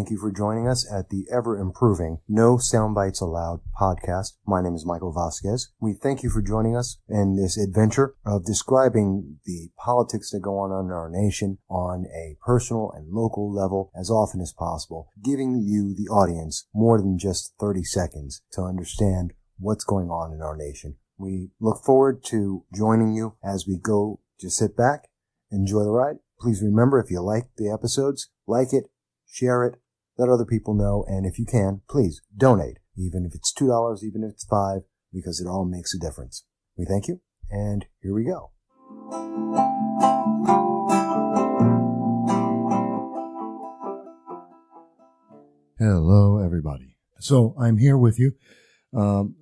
thank you for joining us at the ever-improving No Soundbites Allowed podcast. My name is Michael Vasquez. We thank you for joining us in this adventure of describing the politics that go on in our nation on a personal and local level as often as possible, giving you, the audience, more than just 30 seconds to understand what's going on in our nation. We look forward to joining you as we go. Just sit back, enjoy the ride. Please remember, if you like the episodes, like it, share it, let other people know, and if you can, please donate, even if it's $2, even if it's $5, because it all makes a difference. We thank you, and here we go. Hello, everybody. So I'm here with you.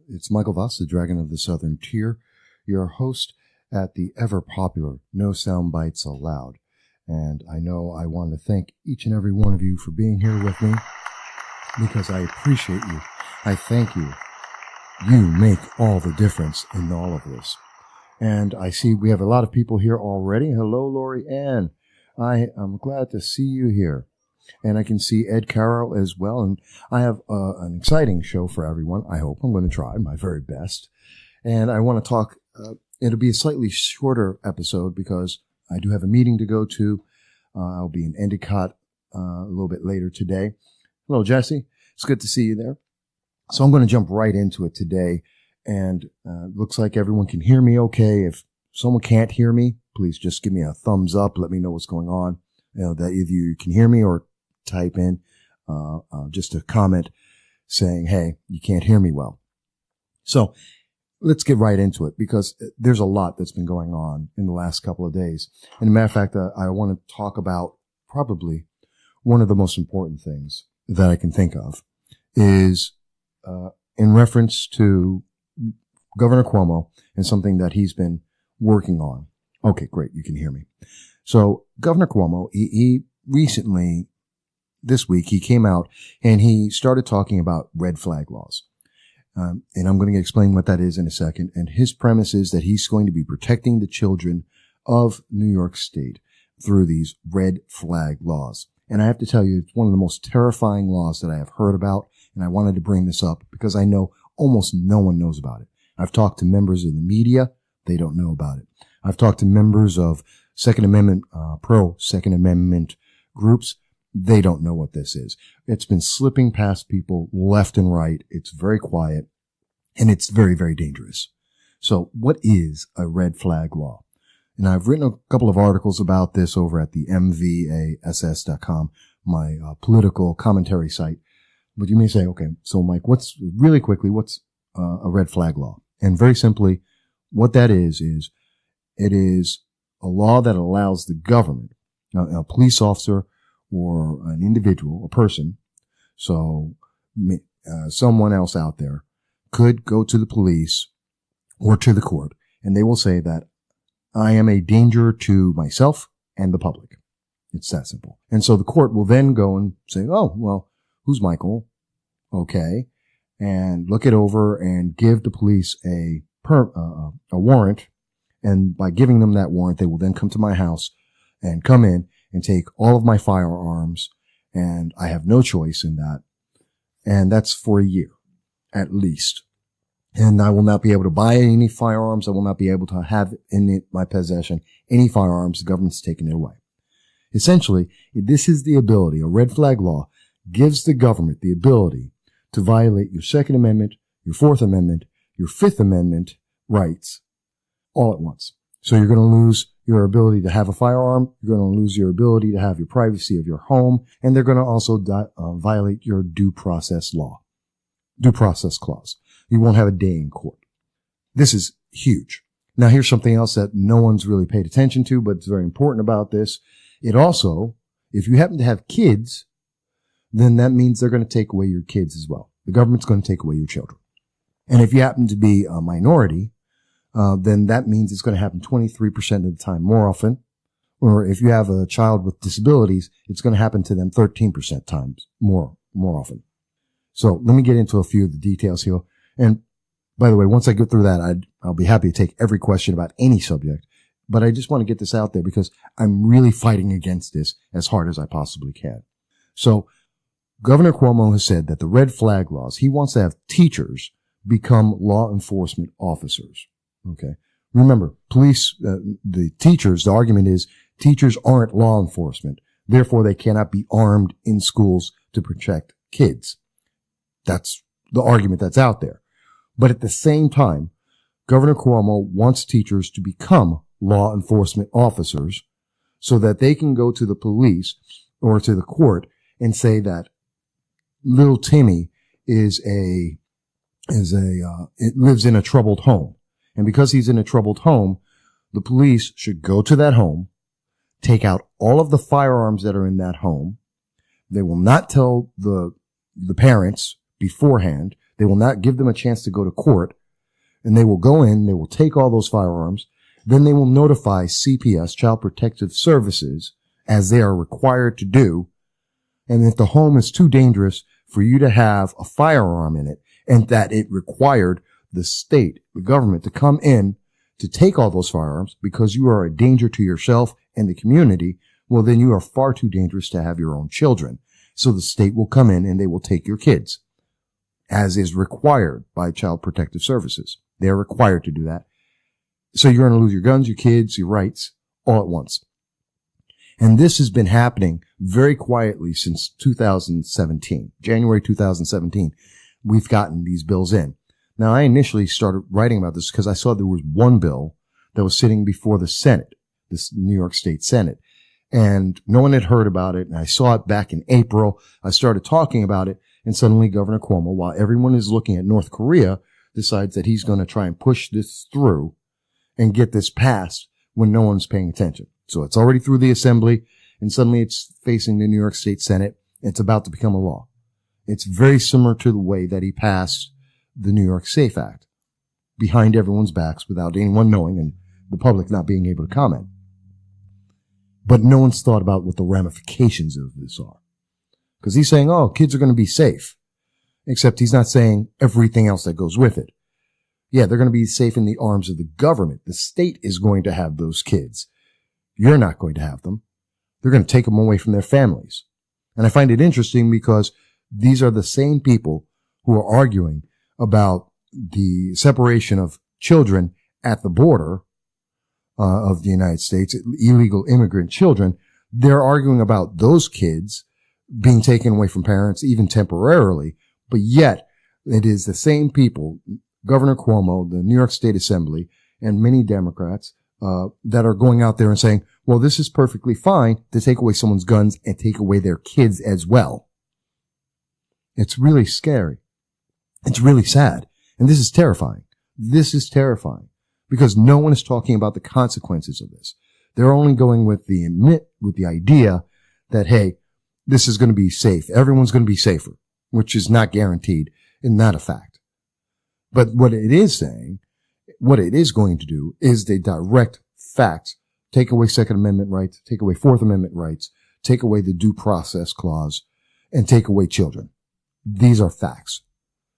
It's Michael Voss, the Dragon of the Southern Tier, your host at the ever-popular No Soundbites Allowed. And I know I want to thank each and every one of you for being here with me, because I appreciate you. I thank you. You make all the difference in all of this. And I see we have a lot of people here already. Hello, Lori Ann. I am glad to see you here. And I can see Ed Carroll as well. And I have an exciting show for everyone. I hope. I'm going to try my very best. And I want to talk, it'll be a slightly shorter episode because I do have a meeting to go to. I'll be in Endicott a little bit later today. Hello, Jesse. It's good to see you there. So I'm going to jump right into it today. And looks like everyone can hear me okay. If someone can't hear me, please just give me a thumbs up. Let me know what's going on. That either you can hear me or type in just a comment saying, hey, you can't hear me well. So let's get right into it, because there's a lot that's been going on in the last couple of days. And as a matter of fact, I want to talk about probably one of the most important things that I can think of is in reference to Governor Cuomo and something that he's been working on. Okay, great. You can hear me. So Governor Cuomo, he recently, this week, he came out and he started talking about red flag laws. And I'm going to explain what that is in a second. And his premise is that he's going to be protecting the children of New York State through these red flag laws. And I have to tell you, it's one of the most terrifying laws that I have heard about. And I wanted to bring this up because I know almost no one knows about it. I've talked to members of the media. They don't know about it. I've talked to members of Second Amendment, pro-Second Amendment groups. They don't know what this is. It's been slipping past people left and right. It's very quiet, and it's very, very dangerous. So what is a red flag law? And I've written a couple of articles about this over at the mvass.com, my political commentary site. But you may say, okay, so Mike, what's a red flag law? And very simply, what that is it is a law that allows the government, a police officer, or an individual, a person, so someone else out there could go to the police or to the court, and they will say that I am a danger to myself and the public. It's that simple. And so the court will then go and say, oh, well, who's Michael? Okay. And look it over and give the police a warrant. And by giving them that warrant, they will then come to my house and come in and take all of my firearms, and I have no choice in that. And that's for a year, at least. And I will not be able to buy any firearms. I will not be able to have in my possession any firearms. The government's taken it away. Essentially, this is the ability. A red flag law gives the government the ability to violate your Second Amendment, your Fourth Amendment, your Fifth Amendment rights all at once. So you're going to lose your ability to have a firearm. You're going to lose your ability to have your privacy of your home. And they're going to also violate your due process clause. You won't have a day in court. This is huge. Now, here's something else that no one's really paid attention to, but it's very important about this. It also, if you happen to have kids, then that means they're going to take away your kids as well. The government's going to take away your children. And if you happen to be a minority, then that means it's going to happen 23% of the time more often. Or if you have a child with disabilities, it's going to happen to them 13% times more often. So let me get into a few of the details here. And by the way, once I get through that, I'll be happy to take every question about any subject. But I just want to get this out there because I'm really fighting against this as hard as I possibly can. So Governor Cuomo has said that the red flag laws, he wants to have teachers become law enforcement officers. Okay. Remember, the teachers, the argument is teachers aren't law enforcement. Therefore, they cannot be armed in schools to protect kids. That's the argument that's out there. But at the same time, Governor Cuomo wants teachers to become law enforcement officers so that they can go to the police or to the court and say that little Timmy it lives in a troubled home. And because he's in a troubled home, the police should go to that home, take out all of the firearms that are in that home. They will not tell the parents beforehand. They will not give them a chance to go to court. And they will go in, they will take all those firearms. Then they will notify CPS, Child Protective Services, as they are required to do. And if the home is too dangerous for you to have a firearm in it, and that it required the state, the government, to come in to take all those firearms because you are a danger to yourself and the community, well, then you are far too dangerous to have your own children. So the state will come in and they will take your kids, as is required by Child Protective Services. They're required to do that. So you're going to lose your guns, your kids, your rights all at once. And this has been happening very quietly since 2017, January 2017. We've gotten these bills in. Now, I initially started writing about this because I saw there was one bill that was sitting before the Senate, this New York State Senate, and no one had heard about it. And I saw it back in April. I started talking about it, and suddenly Governor Cuomo, while everyone is looking at North Korea, decides that he's going to try and push this through and get this passed when no one's paying attention. So it's already through the Assembly, and suddenly it's facing the New York State Senate. It's about to become a law. It's very similar to the way that he passed the New York SAFE Act behind everyone's backs without anyone knowing and the public not being able to comment. But no one's thought about what the ramifications of this are. Because he's saying, oh, kids are going to be safe. Except he's not saying everything else that goes with it. Yeah, they're going to be safe in the arms of the government. The state is going to have those kids. You're not going to have them. They're going to take them away from their families. And I find it interesting because these are the same people who are arguing about the separation of children at the border of the United States, illegal immigrant children. They're arguing about those kids being taken away from parents, even temporarily. But yet, it is the same people, Governor Cuomo, the New York State Assembly, and many Democrats that are going out there and saying, well, this is perfectly fine to take away someone's guns and take away their kids as well. It's really scary. It's really sad. And this is terrifying. This is terrifying because no one is talking about the consequences of this. They're only going with the idea that, hey, this is going to be safe. Everyone's going to be safer, which is not guaranteed and not a fact. But what it is saying, what it is going to do is the direct facts, take away Second Amendment rights, take away Fourth Amendment rights, take away the due process clause, and take away children. These are facts.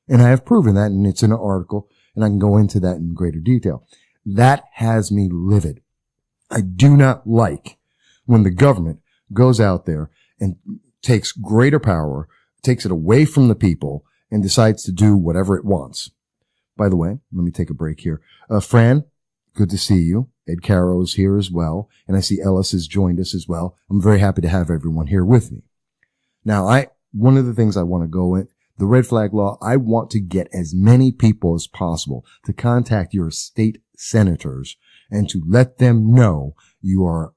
And I have proven that, and it's in an article, and I can go into that in greater detail. That has me livid. I do not like when the government goes out there and takes greater power, takes it away from the people, and decides to do whatever it wants. By the way, let me take a break here. Fran, good to see you. Ed Caro's here as well, and I see Ellis has joined us as well. I'm very happy to have everyone here with me. Now, one of the things I want to go in, the red flag law, I want to get as many people as possible to contact your state senators and to let them know you're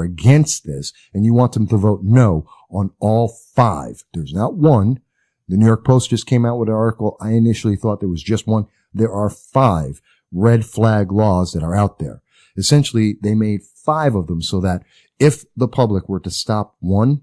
against this and you want them to vote no on all 5. There's not one. The New York Post just came out with an article. I initially thought there was just one. There are 5 red flag laws that are out there. Essentially, they made 5 of them so that if the public were to stop one,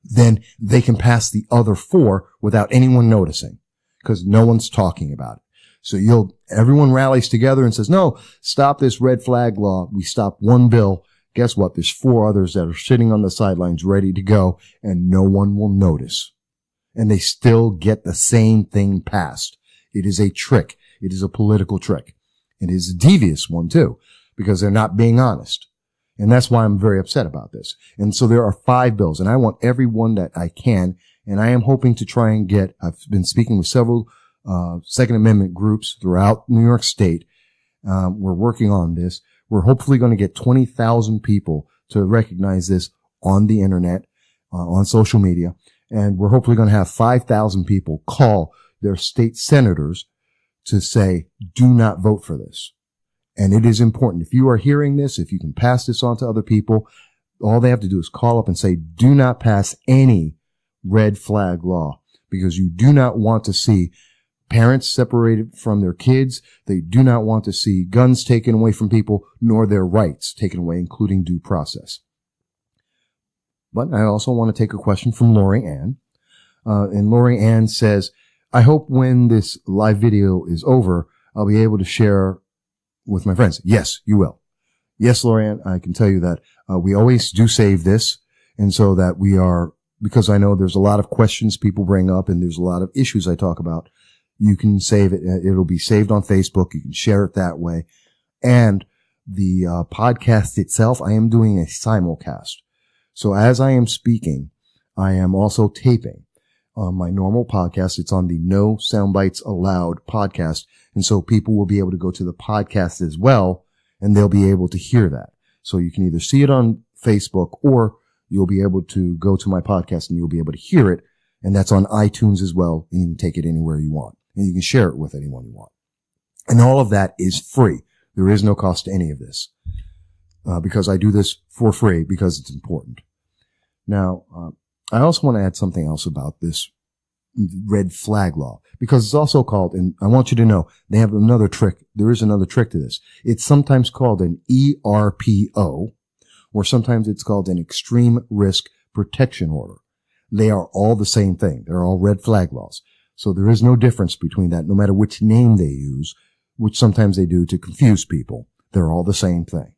then they can pass the other 4 without anyone noticing because no one's talking about it. So everyone rallies together and says, no, stop this red flag law. We stop one bill. Guess what? There's 4 others that are sitting on the sidelines ready to go and no one will notice. And they still get the same thing passed. It is a trick. It is a political trick. It is a devious one too because they're not being honest. And that's why I'm very upset about this. And so there are 5 bills, and I want everyone that I can And I am hoping to try and I've been speaking with several Second Amendment groups throughout New York State. We're working on this. We're hopefully going to get 20,000 people to recognize this on the internet, on social media. And we're hopefully going to have 5,000 people call their state senators to say, do not vote for this. And it is important. If you are hearing this, if you can pass this on to other people, all they have to do is call up and say, do not pass any red flag law, because you do not want to see parents separated from their kids. They do not want to see guns taken away from people, nor their rights taken away, including due process. But I also want to take a question from Lori Ann. And Lori Ann says, I hope when this live video is over, I'll be able to share with my friends. Yes, you will. Yes, Lori Ann, I can tell you that we always do save this. And so that because I know there's a lot of questions people bring up and there's a lot of issues I talk about. You can save it. It'll be saved on Facebook. You can share it that way. And the podcast itself, I am doing a simulcast. So as I am speaking, I am also taping my normal podcast. It's on the No Soundbites Allowed podcast. And so people will be able to go to the podcast as well, and they'll be able to hear that. So you can either see it on Facebook, or you'll be able to go to my podcast and you'll be able to hear it. And that's on iTunes as well. And you can take it anywhere you want, and you can share it with anyone you want. And all of that is free. There is no cost to any of this, because I do this for free because it's important. Now, I also want to add something else about this red flag law, because it's also called, and I want you to know, they have another trick. There is another trick to this. It's sometimes called an ERPO, or sometimes it's called an extreme risk protection order. They are all the same thing. They're all red flag laws. So there is no difference between that, no matter which name they use, which sometimes they do to confuse people. They're all the same thing.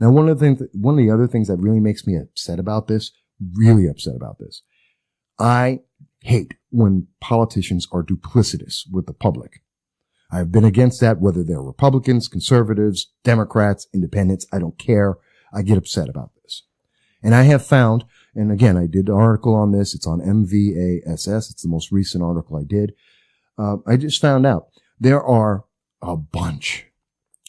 Now, one of the other things that really makes me upset about this, I hate when politicians are duplicitous with the public. I've been against that, whether they're Republicans, conservatives, Democrats, independents. I don't care. I get upset about this. And I have found, and again, I did an article on this. It's on MVASS. It's the most recent article I did. I just found out there are a bunch.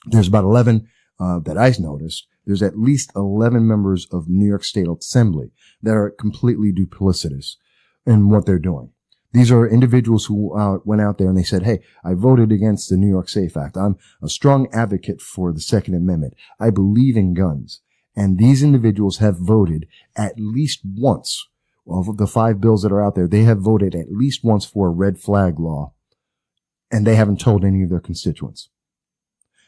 There's about 11 that I noticed. There's at least 11 members of New York State Assembly that are completely duplicitous in what they're doing. These are individuals who went out there and they said, hey, I voted against the New York SAFE Act. I'm a strong advocate for the Second Amendment. I believe in guns. And these individuals have voted at least once. Of the 5 bills that are out there, they have voted at least once for a red flag law. And they haven't told any of their constituents.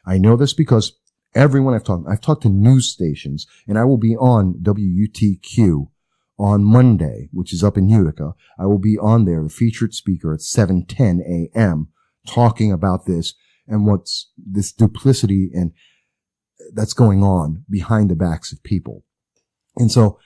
I know this because everyone I've talked to news stations, and I will be on WUTQ on Monday, which is up in Utica. I will be on there, the featured speaker at 7:10 a.m. talking about this and what's this duplicity and that's going on behind the backs of people. And so,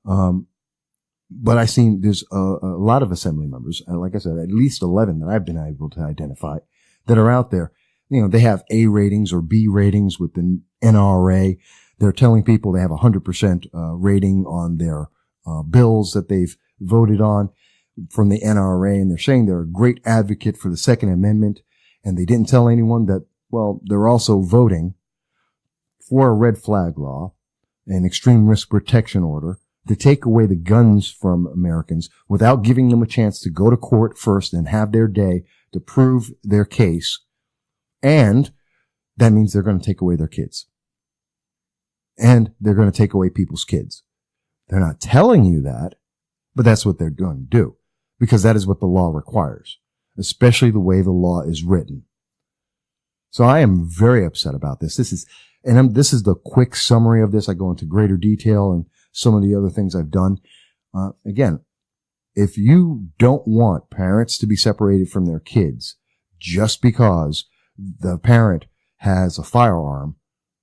but I've seen there's a lot of assembly members, like I said, at least 11 that I've been able to identify that are out there. You know, they have A ratings or B ratings with the NRA. They're telling people they have 100% rating on their bills that they've voted on from the NRA. And they're saying they're a great advocate for the Second Amendment. And they didn't tell anyone that, well, they're also voting for a red flag law, an extreme risk protection order, to take away the guns from Americans without giving them a chance to go to court first and have their day to prove their case. And that means they're going to take away their kids. And they're going to take away people's kids. They're not telling you that, but that's what they're going to do, because that is what the law requires, especially the way the law is written. So I am very upset about this. This is the quick summary of this. I go into greater detail and some of the other things I've done. Again, if you don't want parents to be separated from their kids just because the parent has a firearm,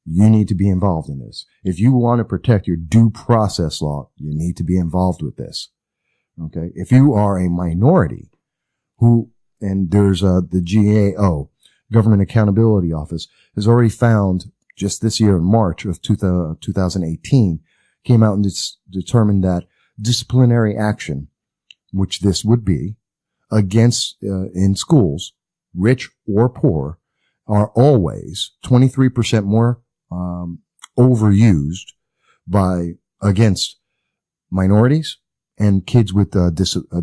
you need to be involved in this. If you want to protect your due process law, you need to be involved with this. Okay. If you are a minority and there's the GAO, Government Accountability Office, has already found just this year in March of 2018, came out and determined that disciplinary action which this would be, against in schools, rich or poor, are always 23% more overused against minorities and kids with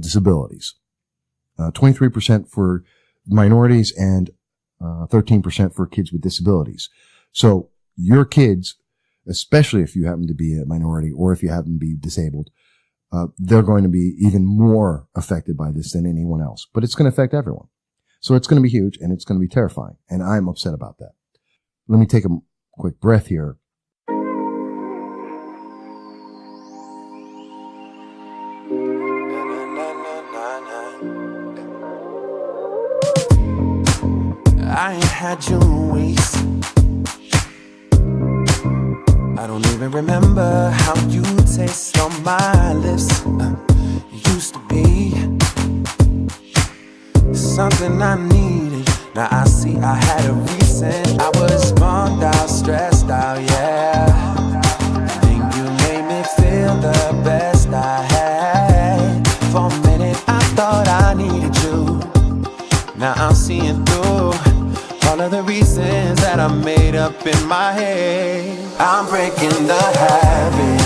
disabilities. 23% for minorities and 13% for kids with disabilities. So your kids, especially if you happen to be a minority or if you happen to be disabled, they're going to be even more affected by this than anyone else. But it's going to affect everyone. So it's going to be huge and it's going to be terrifying. And I'm upset about that. Let me take a quick breath here. I ain't had you in weeks. I don't even remember how you taste on my lips. It used to be something I needed. Now I see I had a reason. I was bummed out, stressed out, yeah. Then you made me feel the best I had. For a minute I thought I needed you. Now I'm seeing through all of the reasons that I made up in my head. I'm breaking the habit.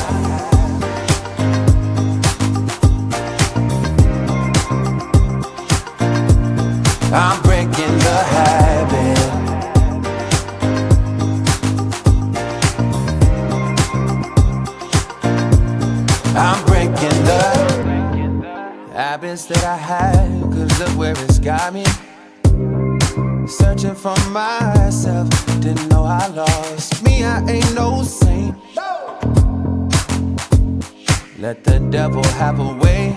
I'm breaking the habit. I'm breaking the habits that I had, 'cause look where it's got me. Searching for myself, didn't know I lost me. I ain't no saint. Let the devil have a way.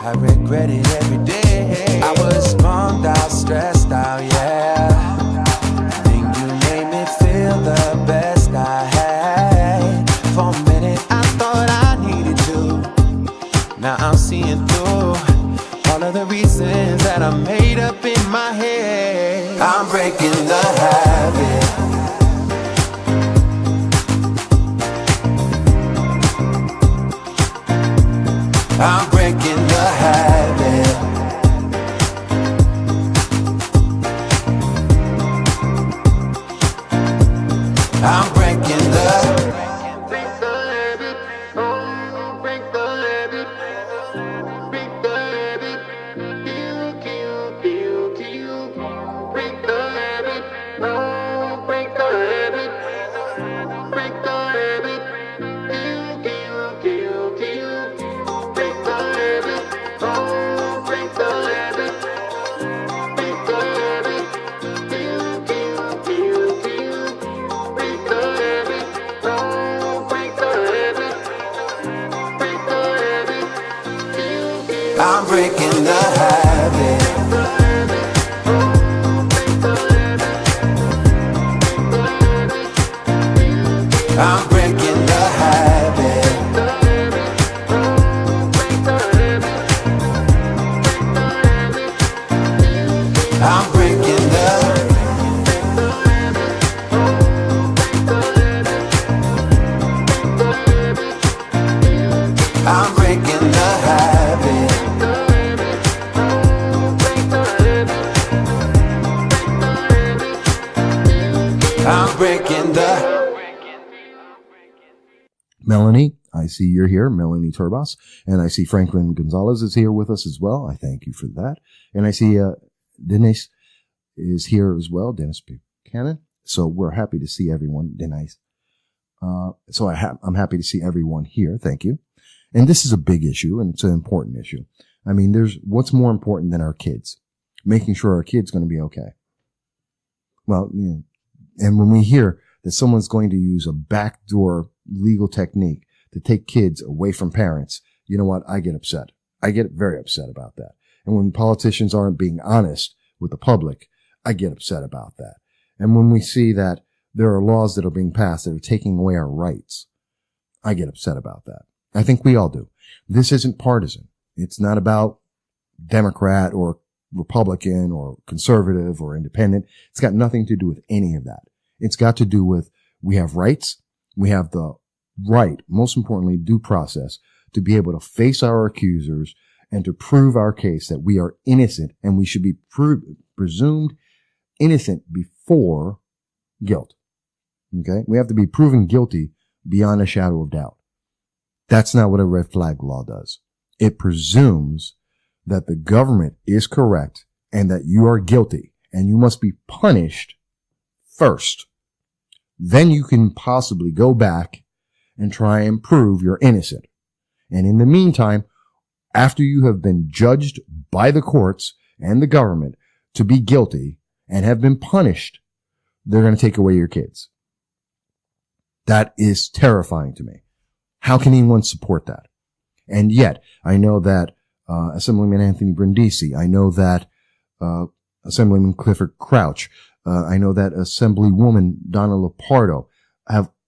I regret it every day. I was bummed out, stressed out, yeah. Think you made me feel the best I had. For a minute I thought I needed you. Now I'm seeing through all of the reasons that I made up in my head. I'm breaking the habit. I'm breaking the habit. I'm breaking the I'm breaking the habit. I'm breaking the habit. I'm breaking the I'm breaking the habit. I'm breaking the Melanie, I see you're here, Melanie Turbas, and I see Franklin Gonzalez is here with us as well. I thank you for that. And I see Denise is here as well, Dennis Buchanan. So we're happy to see everyone, Denise. So I'm happy to see everyone here. Thank you. And this is a big issue, and it's an important issue. I mean, what's more important than our kids? Making sure our kid's going to be okay. Well, you know, and when we hear that someone's going to use a backdoor legal technique to take kids away from parents, you know what? I get upset. I get very upset about that. And when politicians aren't being honest with the public, I get upset about that. And when we see that there are laws that are being passed that are taking away our rights, I get upset about that. I think we all do. This isn't partisan. It's not about Democrat or Republican or conservative or independent. It's got nothing to do with any of that. It's got to do with we have rights. We have the right, most importantly, due process to be able to face our accusers and to prove our case that we are innocent and we should be presumed innocent before guilt. Okay? We have to be proven guilty beyond a shadow of doubt. That's not what a red flag law does. It presumes that the government is correct and that you are guilty and you must be punished first. Then you can possibly go back and try and prove you're innocent. And in the meantime, after you have been judged by the courts and the government to be guilty and have been punished, they're going to take away your kids. That is terrifying to me. How can anyone support that? And yet, I know that Assemblyman Anthony Brindisi, I know that Assemblyman Clifford Crouch, I know that Assemblywoman Donna Lupardo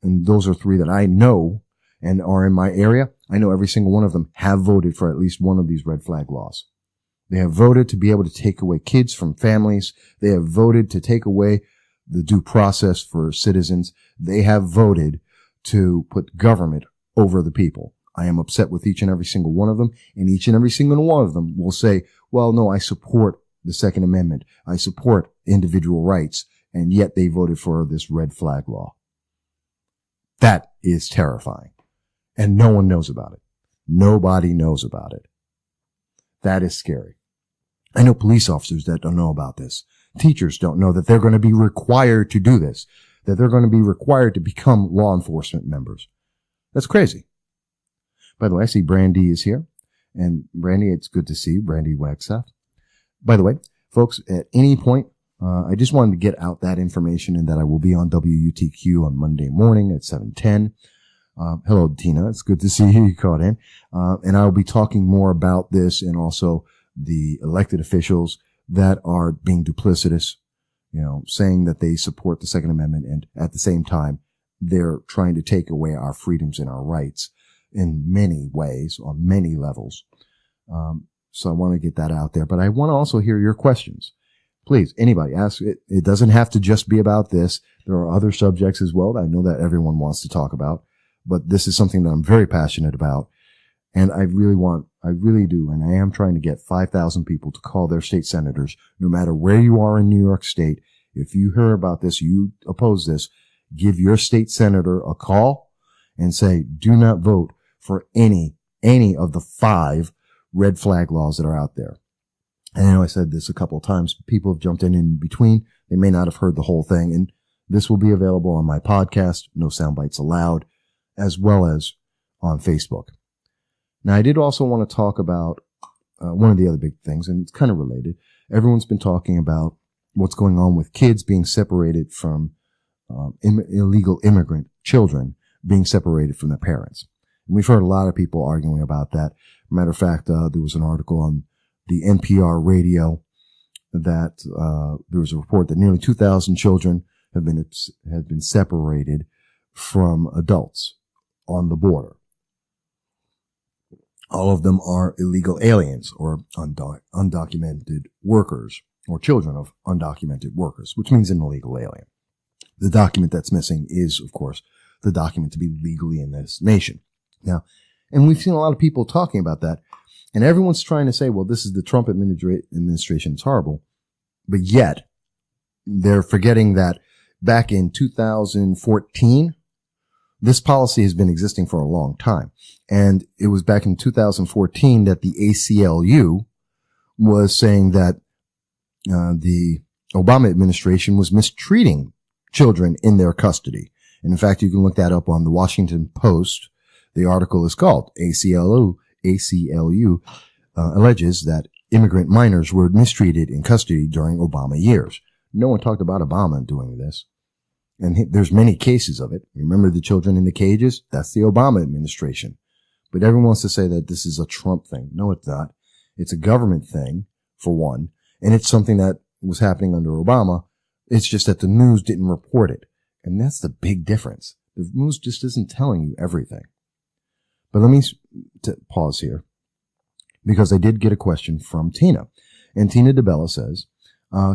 and those are three that I know and are in my area. I know every single one of them have voted for at least one of these red flag laws. They have voted to be able to take away kids from families. They have voted to take away the due process for citizens. They have voted to put government over the people. I am upset with each and every single one of them, and each and every single one of them will say, well, no, I support the Second Amendment. I support individual rights, and yet they voted for this red flag law. That is terrifying, and no one knows about it. Nobody knows about it. That is scary. I know police officers that don't know about this. Teachers don't know that they're going to be required to do this, that they're going to be required to become law enforcement members. That's crazy. By the way, I see Brandy is here. And Brandy, it's good to see you, Brandy Wagstaff. By the way, folks, at any point, I just wanted to get out that information and that I will be on WUTQ on Monday morning at 7:10. Hello, Tina. It's good to see you. You caught in. And I'll be talking more about this and also the elected officials that are being duplicitous, saying that they support the Second Amendment, and at the same time, they're trying to take away our freedoms and our rights in many ways, on many levels. So I want to get that out there, but I want to also hear your questions. Please, anybody, ask it. It doesn't have to just be about this. There are other subjects as well that I know that everyone wants to talk about, but this is something that I'm very passionate about. And I really do. And I am trying to get 5,000 people to call their state senators, no matter where you are in New York State. If you hear about this, you oppose this, give your state senator a call and say, do not vote for any of the 5 red flag laws that are out there. And I know I said this a couple of times. People have jumped in between. They may not have heard the whole thing. And this will be available on my podcast, No Soundbites Allowed, as well as on Facebook. Now, I did also want to talk about one of the other big things, and it's kind of related. Everyone's been talking about what's going on with kids being separated from illegal immigrant children being separated from their parents. And we've heard a lot of people arguing about that. Matter of fact, there was an article on the NPR radio that there was a report that nearly 2,000 children have been separated from adults on the border. All of them are illegal aliens or undocumented workers or children of undocumented workers, which means an illegal alien. The document that's missing is, of course, the document to be legally in this nation. Now, and we've seen a lot of people talking about that, and everyone's trying to say, well, this is the Trump administration. It's horrible. But yet, they're forgetting that back in 2014, this policy has been existing for a long time. And it was back in 2014 that the ACLU was saying that the Obama administration was mistreating children in their custody. And in fact, you can look that up on the Washington Post. The article is called ACLU alleges that immigrant minors were mistreated in custody during Obama years. No one talked about Obama doing this. And there's many cases of it. Remember the children in the cages? That's the Obama administration. But everyone wants to say that this is a Trump thing. No, it's not. It's a government thing, for one. And it's something that was happening under Obama. It's just that the news didn't report it. And that's the big difference. The news just isn't telling you everything. But let me pause here, because I did get a question from Tina. And Tina DeBella says,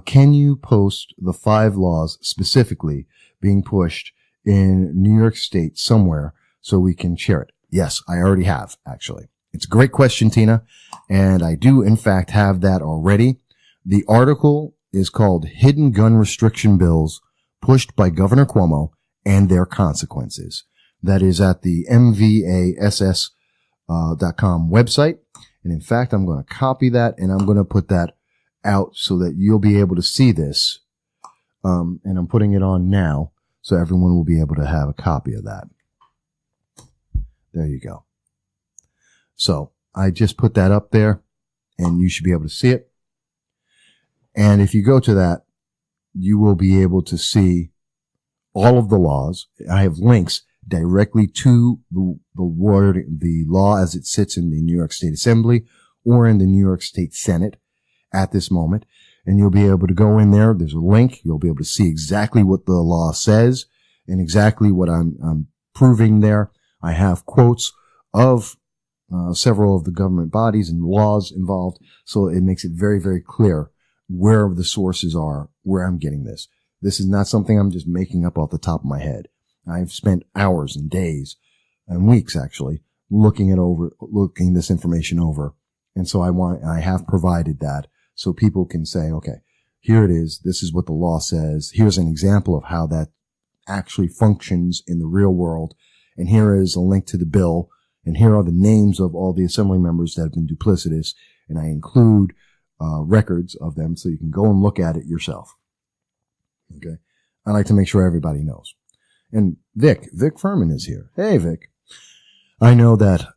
can you post the 5 laws specifically being pushed in New York State somewhere so we can share it? Yes, I already have, actually. It's a great question, Tina. And I do, in fact, have that already. The article is called Hidden Gun Restriction Bills Pushed by Governor Cuomo and Their Consequences. That is at the MVASS.com website. And in fact, I'm going to copy that and I'm going to put that out so that you'll be able to see this. And I'm putting it on now so everyone will be able to have a copy of that. There you go. So I just put that up there and you should be able to see it. And if you go to that, you will be able to see all of the laws. I have links directly to the law as it sits in the New York State Assembly or in the New York State Senate at this moment. And you'll be able to go in there. There's a link. You'll be able to see exactly what the law says and exactly what I'm proving there. I have quotes of several of the government bodies and laws involved. So it makes it very, very clear where the sources are, where I'm getting this. This is not something I'm just making up off the top of my head. I've spent hours and days and weeks actually looking this information over. And so I have provided that so people can say, okay, here it is. This is what the law says. Here's an example of how that actually functions in the real world. And here is a link to the bill. And here are the names of all the assembly members that have been duplicitous. And I include records of them so you can go and look at it yourself. Okay. I like to make sure everybody knows. And Vic Furman is here. Hey, Vic. I know that,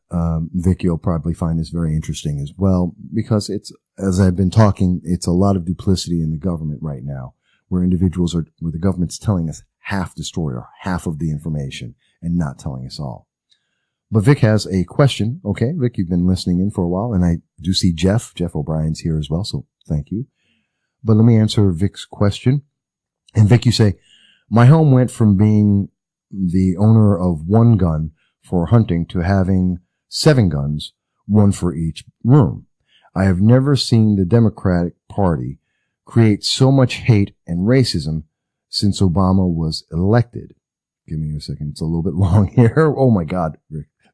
Vic, you'll probably find this very interesting as well, because it's, as I've been talking, it's a lot of duplicity in the government right now, where where the government's telling us half the story or half of the information and not telling us all. But Vic has a question. Okay, Vic, you've been listening in for a while, and I do see Jeff O'Brien's here as well, so thank you. But let me answer Vic's question. And Vic, you say, my home went from being the owner of one gun for hunting to having 7 guns, 1 for each room. I have never seen the Democratic Party create so much hate and racism since Obama was elected. Give me a second. It's a little bit long here. Oh my God,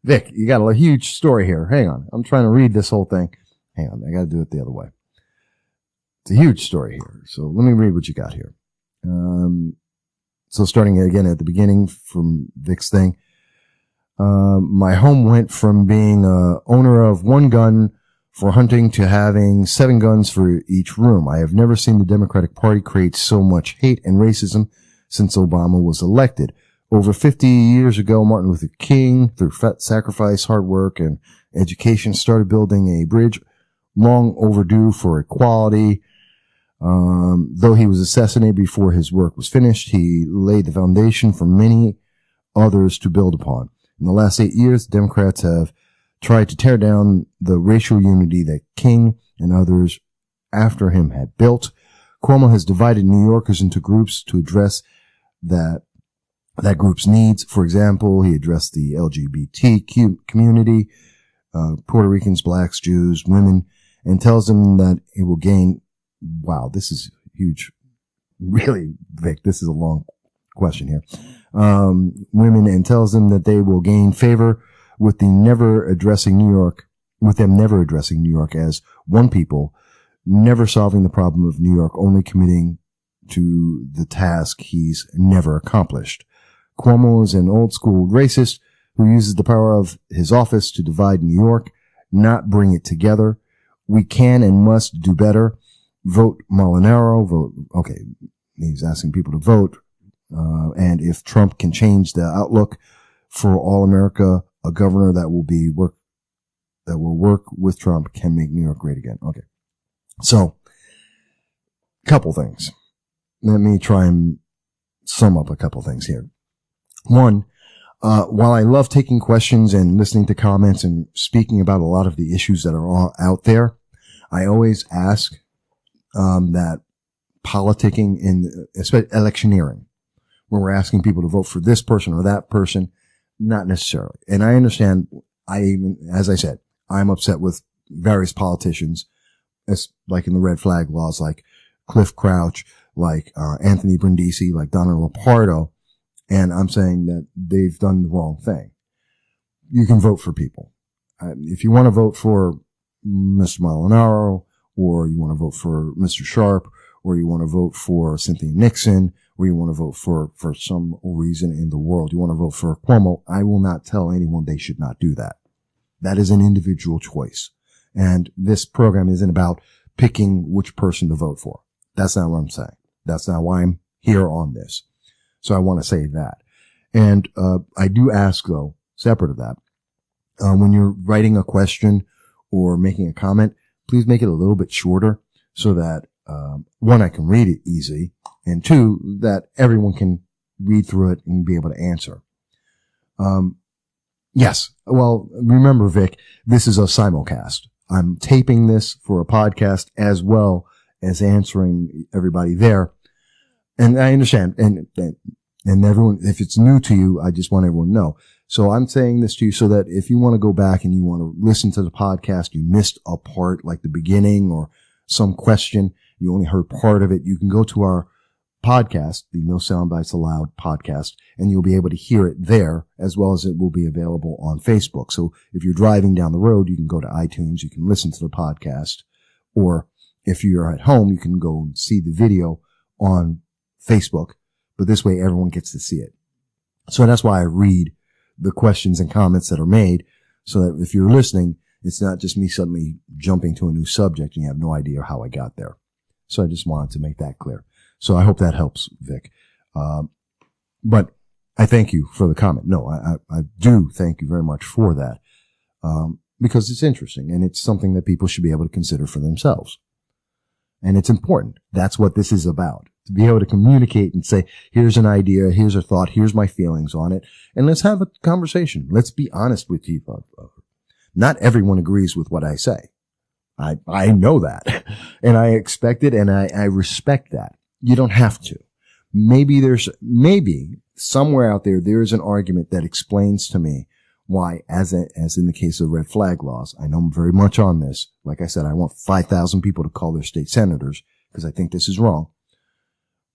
Vic, you got a huge story here. Hang on. I'm trying to read this whole thing. Hang on. I got to do it the other way. It's a huge story here. So let me read what you got here. So starting again at the beginning from Vic's thing. My home went from being owner of 1 gun for hunting to having 7 guns for each room. I have never seen the Democratic Party create so much hate and racism since Obama was elected. Over 50 years ago, Martin Luther King, through sacrifice, hard work, and education, started building a bridge long overdue for equality. Though he was assassinated before his work was finished, he laid the foundation for many others to build upon. In the last 8 years, Democrats have tried to tear down the racial unity that King and others after him had built. Cuomo has divided New Yorkers into groups to address that group's needs. For example, he addressed the LGBTQ community, Puerto Ricans, blacks, Jews, women, and tells them that it will gain. Wow, this is huge. Really, Vic, this is a long question here. Women, and tells them that they will gain favor with them never addressing New York as one people, never solving the problem of New York, only committing to the task he's never accomplished. Cuomo is an old school racist who uses the power of his office to divide New York, not bring it together. We can and must do better. Vote Molinaro, vote. Okay. He's asking people to vote. And if Trump can change the outlook for all America, a governor that will work with Trump can make New York great again. Okay. So, couple things. Let me try and sum up a couple things here. One, while I love taking questions and listening to comments and speaking about a lot of the issues that are all out there, I always ask that politicking especially electioneering, where we're asking people to vote for this person or that person, not necessarily. And I understand, as I said, I'm upset with various politicians, like in the red flag laws, like Cliff Crouch, like Anthony Brindisi, like Donna Lopardo, and I'm saying that they've done the wrong thing. You can vote for people. if you want to vote for Mr. Molinaro, or you want to vote for Mr. Sharp, or you want to vote for Cynthia Nixon, or you want to vote for some reason in the world, you want to vote for Cuomo, I will not tell anyone they should not do that. That is an individual choice. And this program isn't about picking which person to vote for. That's not what I'm saying. That's not why I'm here on this. So I want to say that. And I do ask, though, separate of that, when you're writing a question or making a comment, please make it a little bit shorter so that, one, I can read it easy, and two, that everyone can read through it and be able to answer. Yes. Well, remember, Vic, this is a simulcast. I'm taping this for a podcast as well as answering everybody there. And I understand. And everyone, if it's new to you, I just want everyone to know. So I'm saying this to you so that if you want to go back and you want to listen to the podcast, you missed a part like the beginning or some question, you only heard part of it, you can go to our podcast, the No Soundbites Allowed podcast, and you'll be able to hear it there as well as it will be available on Facebook. So if you're driving down the road, you can go to iTunes, you can listen to the podcast, or if you're at home, you can go and see the video on Facebook, but this way everyone gets to see it. So that's why I read the questions and comments that are made, so that if you're listening, it's not just me suddenly jumping to a new subject and you have no idea how I got there. So I just wanted to make that clear. So I hope that helps, Vic. But I thank you for the comment. No, I do thank you very much for that, because it's interesting and it's something that people should be able to consider for themselves. And it's important. That's what this is about. To be able to communicate and say, here's an idea, here's a thought, here's my feelings on it, and let's have a conversation. Let's be honest with each other. Not everyone agrees with what I say. I know that, and I expect it, and I respect that. You don't have to. Maybe somewhere out there's an argument that explains to me why, as in the case of red flag laws, I know very much on this. Like I said, I want 5,000 people to call their state senators because I think this is wrong.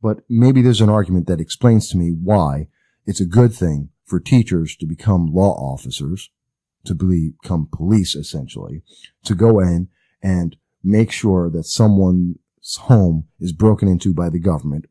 But maybe there's an argument that explains to me why it's a good thing for teachers to become law officers, to become police, essentially, to go in and make sure that someone's home is broken into by the government,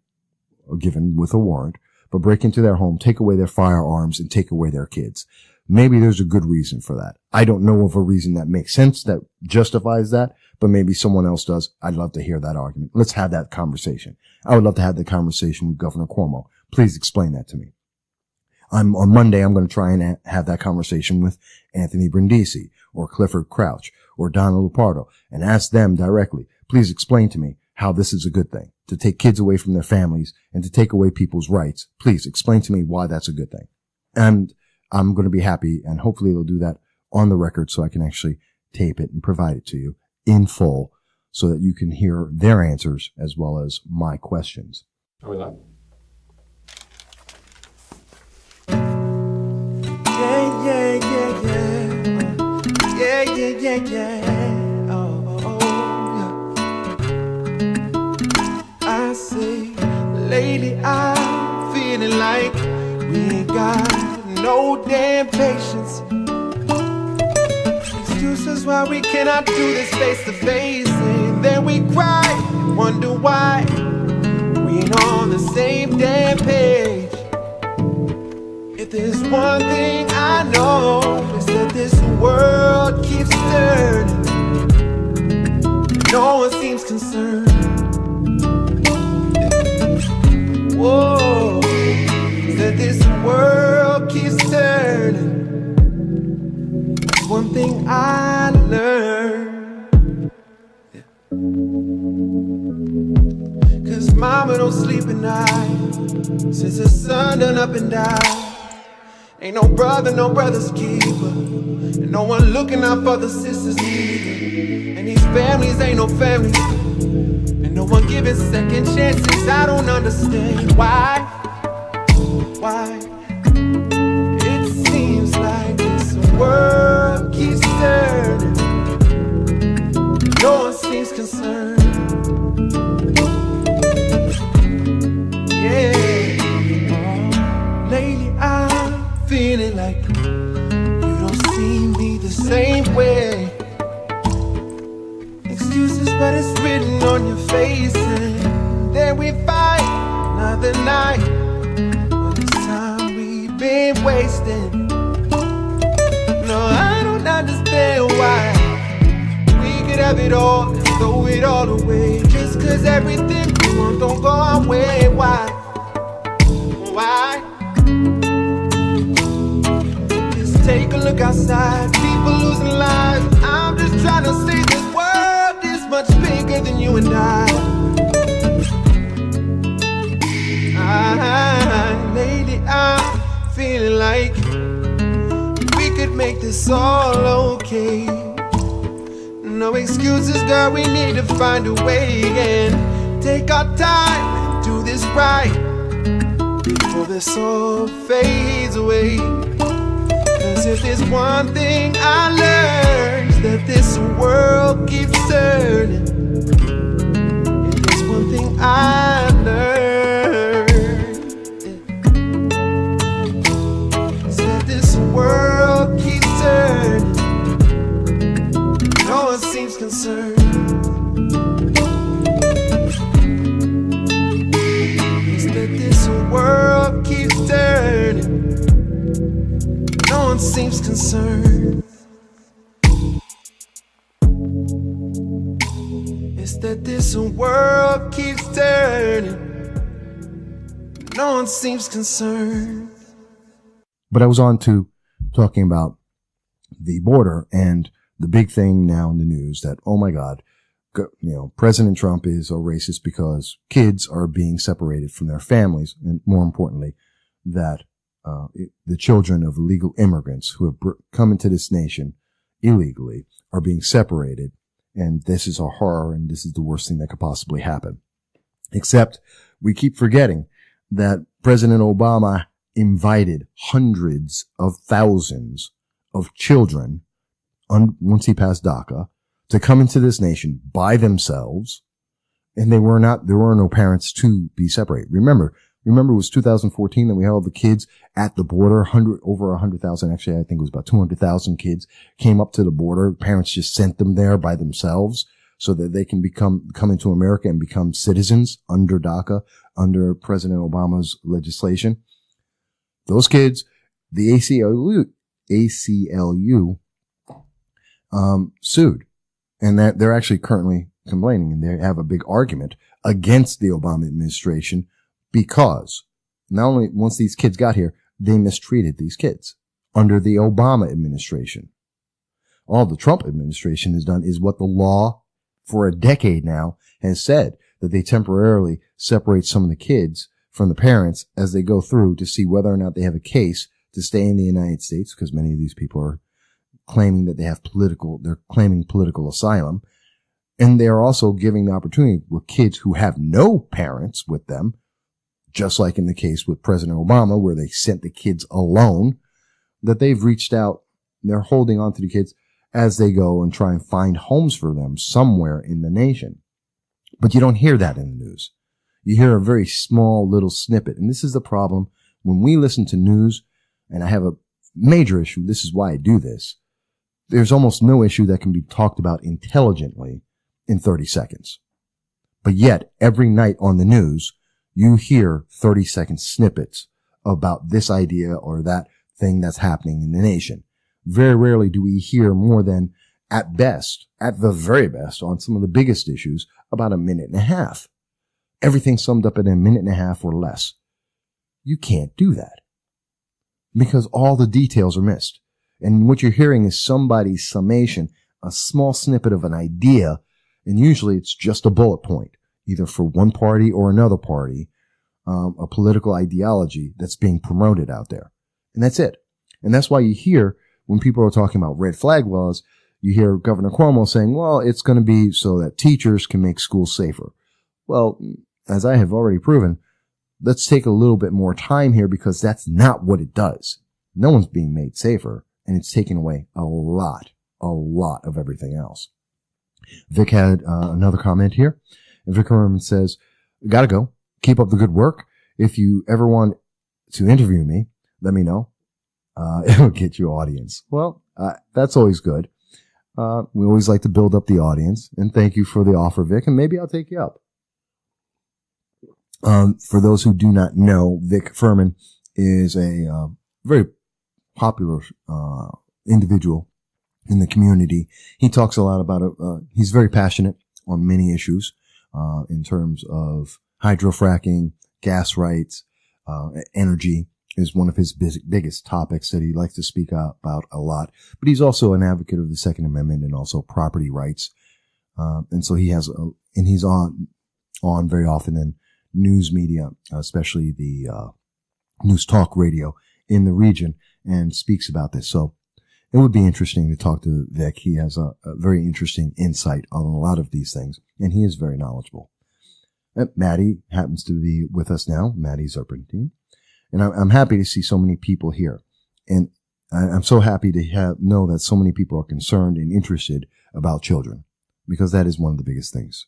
or given with a warrant, but break into their home, take away their firearms, and take away their kids. Maybe there's a good reason for that. I don't know of a reason that makes sense, that justifies that, but maybe someone else does. I'd love to hear that argument. Let's have that conversation. I would love to have the conversation with Governor Cuomo. Please explain that to me. On Monday, I'm going to try and have that conversation with Anthony Brindisi or Clifford Crouch or Donald Lupardo and ask them directly, please explain to me how this is a good thing, to take kids away from their families and to take away people's rights. Please explain to me why that's a good thing. And I'm going to be happy, and hopefully they'll do that on the record so I can actually tape it and provide it to you in full so that you can hear their answers as well as my questions. Are we live? Yeah. Oh, yeah. I say, lately I'm feeling like we ain't got no damn patience. Excuses why we cannot do this face to face, and then we cry and wonder why we ain't on the same damn page. If there's one thing I know, it's that this world keeps turning and no one seems concerned. Whoa, it's that this world keeps turning. That's one thing I learned. Cause mama don't sleep at night since the sun done up and died. Ain't no brother's keeper, and no one looking out for the sisters either. And these families ain't no families, and no one giving second chances. I don't understand why it seems like this world keeps turning, no one seems concerned. Yeah, lately I'm feeling like you don't see me the same way. Excuses, but it's written on your face. And then we fight another night. All this time we've been wasting. No, I don't understand why we could have it all and throw it all away. Just cause everything we want don't go our way. Why? Why? Just take a look outside, people losing lives. I'm just trying to say this world is much bigger than you and I. Lately I'm feeling like we could make this all okay. No excuses, girl, we need to find a way and take our time and do this right before this all fades away. Cause if there's one thing I learned, it's that this world keeps turning. If there's one thing I learned, it's that this world keeps turning. No one seems concerned. It's that this world keeps turning. No one seems concerned. It's that this world keeps turning. No one seems concerned. But I was on to talking about the border and the big thing now in the news that, oh my God, President Trump is a racist because kids are being separated from their families. And more importantly, that the children of illegal immigrants who have come into this nation illegally are being separated. And this is a horror, and this is the worst thing that could possibly happen. Except we keep forgetting that President Obama invited hundreds of thousands of children once he passed DACA to come into this nation by themselves. And there were no parents to be separated. Remember it was 2014 that we had all the kids at the border, over 100,000. Actually, I think it was about 200,000 kids came up to the border. Parents just sent them there by themselves so that they can come into America and become citizens under DACA, under President Obama's legislation. Those kids, the ACLU sued, and that they're actually currently complaining, and they have a big argument against the Obama administration because not only once these kids got here, they mistreated these kids under the Obama administration. All the Trump administration has done is what the law for a decade now has said, that they temporarily separate some of the kids from the parents as they go through to see whether or not they have a case to stay in the United States, because many of these people are claiming that they're claiming political asylum. And they are also giving the opportunity with kids who have no parents with them, just like in the case with President Obama, where they sent the kids alone, that they've reached out. They're holding on to the kids as they go and try and find homes for them somewhere in the nation. But you don't hear that in the news. You hear a very small little snippet. And this is the problem when we listen to news, and I have a major issue. This is why I do this. There's almost no issue that can be talked about intelligently in 30 seconds. But yet, every night on the news, you hear 30-second snippets about this idea or that thing that's happening in the nation. Very rarely do we hear more than, at the very best, on some of the biggest issues, about a minute and a half. Everything summed up in a minute and a half or less. You can't do that because all the details are missed. And what you're hearing is somebody's summation, a small snippet of an idea, and usually it's just a bullet point, either for one party or another party, a political ideology that's being promoted out there. And that's it. And that's why you hear, when people are talking about red flag laws, you hear Governor Cuomo saying, well, it's going to be so that teachers can make schools safer. Well, as I have already proven, let's take a little bit more time here, because that's not what it does. No one's being made safer, and it's taking away a lot of everything else. Vic had another comment here. And Vic Herman says, gotta go. Keep up the good work. If you ever want to interview me, let me know. it'll get you audience. Well, that's always good. We always like to build up the audience, and thank you for the offer, Vic, and maybe I'll take you up. For those who do not know, Vic Furman is a very popular individual in the community. He talks a lot about it. He's very passionate on many issues in terms of hydrofracking, gas rights, energy is one of his biggest topics that he likes to speak about a lot. But he's also an advocate of the Second Amendment and also property rights. And so he has, and he's on very often in news media, especially the news talk radio in the region, and speaks about this. So it would be interesting to talk to Vic. He has a very interesting insight on a lot of these things, and he is very knowledgeable. Maddie happens to be with us now, Maddie Zerpentine. And I'm happy to see so many people here. And I'm so happy to know that so many people are concerned and interested about children, because that is one of the biggest things.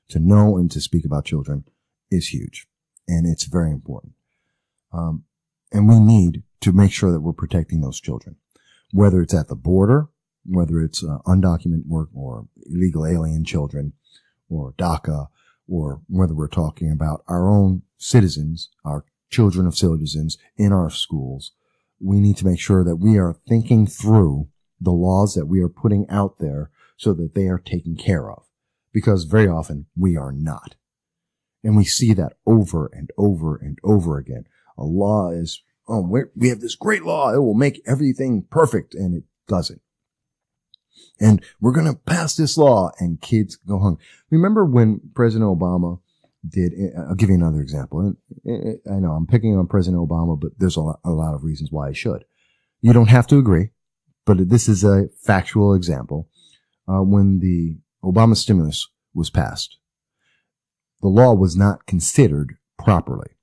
To know and to speak about children is huge, and it's very important. And we need to make sure that we're protecting those children, whether it's at the border, whether it's undocumented work or illegal alien children or DACA, or whether we're talking about our own citizens, our children of citizens in our schools. We need to make sure that we are thinking through the laws that we are putting out there so that they are taken care of, because very often we are not. And we see that over and over and over again. A law is, we have this great law. It will make everything perfect, and it doesn't. And we're going to pass this law, and kids go hungry. Remember when President Obama I'll give you another example. I know I'm picking on President Obama, but there's a lot of reasons why I should. You don't have to agree, but this is a factual example. When the Obama stimulus was passed, the law was not considered properly,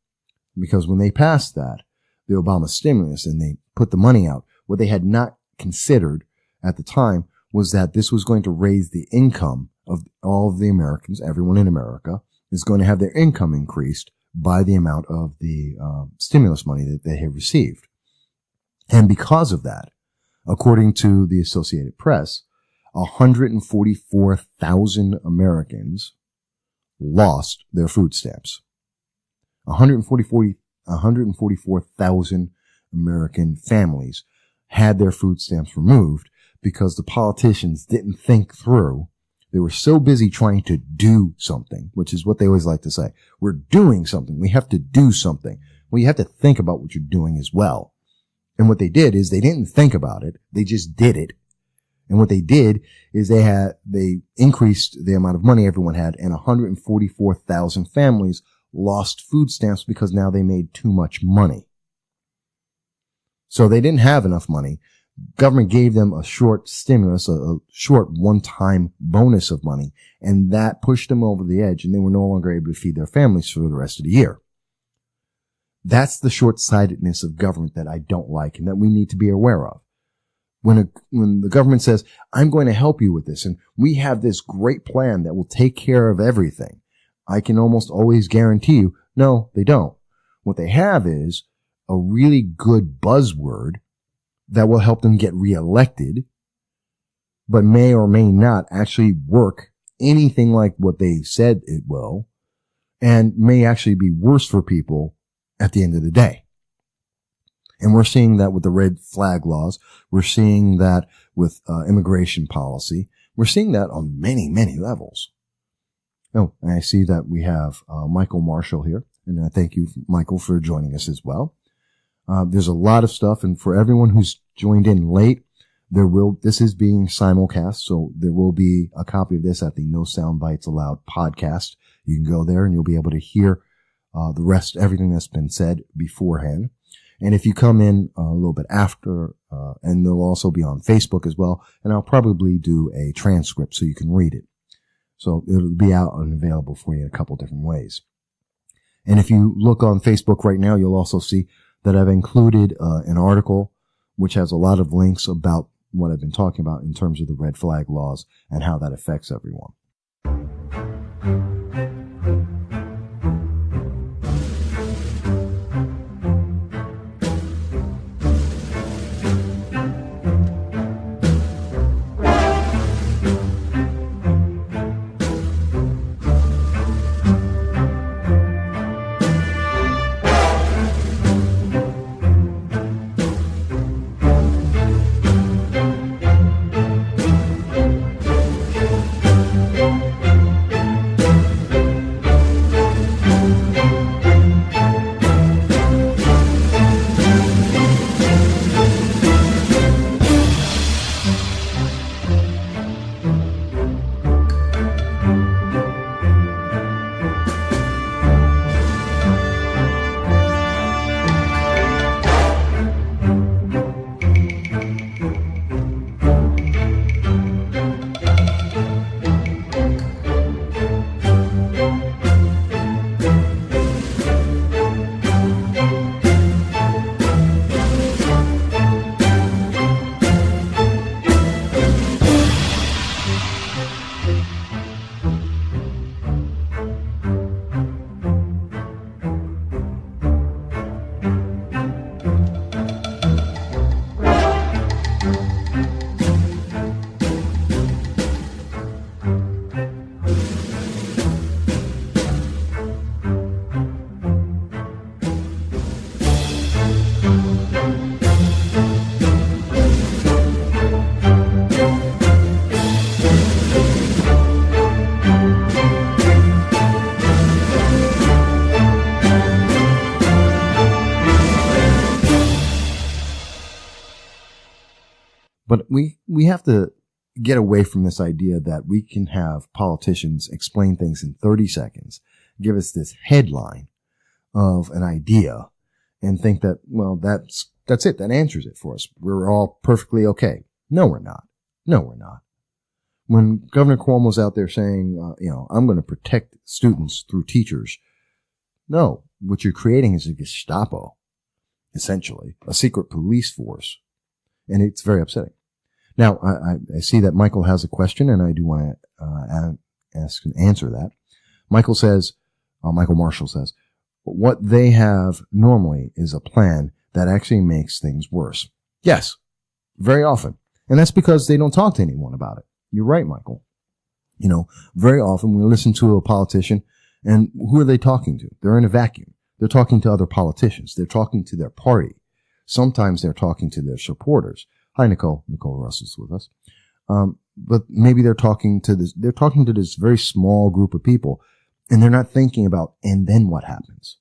because when they passed that, the Obama stimulus, and they put the money out, what they had not considered at the time was that this was going to raise the income of all of the Americans. Everyone in America is going to have their income increased by the amount of the stimulus money that they have received. And because of that, according to the Associated Press, 144,000 Americans lost their food stamps. 144,000 American families had their food stamps removed because the politicians didn't think through. They were so busy trying to do something, which is what they always like to say. We're doing something. We have to do something. Well, you have to think about what you're doing as well. And what they did is they didn't think about it. They just did it. And what they did is they increased the amount of money everyone had, and 144,000 families lost food stamps because now they made too much money. So they didn't have enough money. Government gave them a short stimulus, a short one-time bonus of money, and that pushed them over the edge, and they were no longer able to feed their families for the rest of the year. That's the short-sightedness of government that I don't like, and that we need to be aware of. When the government says, I'm going to help you with this, and we have this great plan that will take care of everything, I can almost always guarantee you, no, they don't. What they have is a really good buzzword that will help them get reelected, but may or may not actually work anything like what they said it will, and may actually be worse for people at the end of the day. And we're seeing that with the red flag laws. We're seeing that with immigration policy. We're seeing that on many, many levels. Oh, and I see that we have Michael Marshall here, and I thank you, Michael, for joining us as well. There's a lot of stuff, and for everyone who's joined in late, this is being simulcast, so there will be a copy of this at the No Soundbites Allowed podcast. You can go there and you'll be able to hear the rest, everything that's been said beforehand. And if you come in a little bit after, and they'll also be on Facebook as well, and I'll probably do a transcript so you can read it. So it'll be out and available for you in a couple different ways. And if you look on Facebook right now, you'll also see that I've included an article which has a lot of links about what I've been talking about in terms of the red flag laws and how that affects everyone. But we have to get away from this idea that we can have politicians explain things in 30 seconds, give us this headline of an idea, and think that, well, that's it. That answers it for us. We're all perfectly okay. No, we're not. No, we're not. When Governor Cuomo's out there saying, I'm going to protect students through teachers. No, what you're creating is a Gestapo, essentially, a secret police force. And it's very upsetting. Now, I see that Michael has a question, and I do want to ask and answer that. Michael Marshall says, what they have normally is a plan that actually makes things worse. Yes, very often. And that's because they don't talk to anyone about it. You're right, Michael. Very often we listen to a politician, and who are they talking to? They're in a vacuum. They're talking to other politicians. They're talking to their party. Sometimes they're talking to their supporters. Hi, Nicole. Nicole Russell's with us. But maybe they're talking to this very small group of people, and they're not thinking about, and then what happens?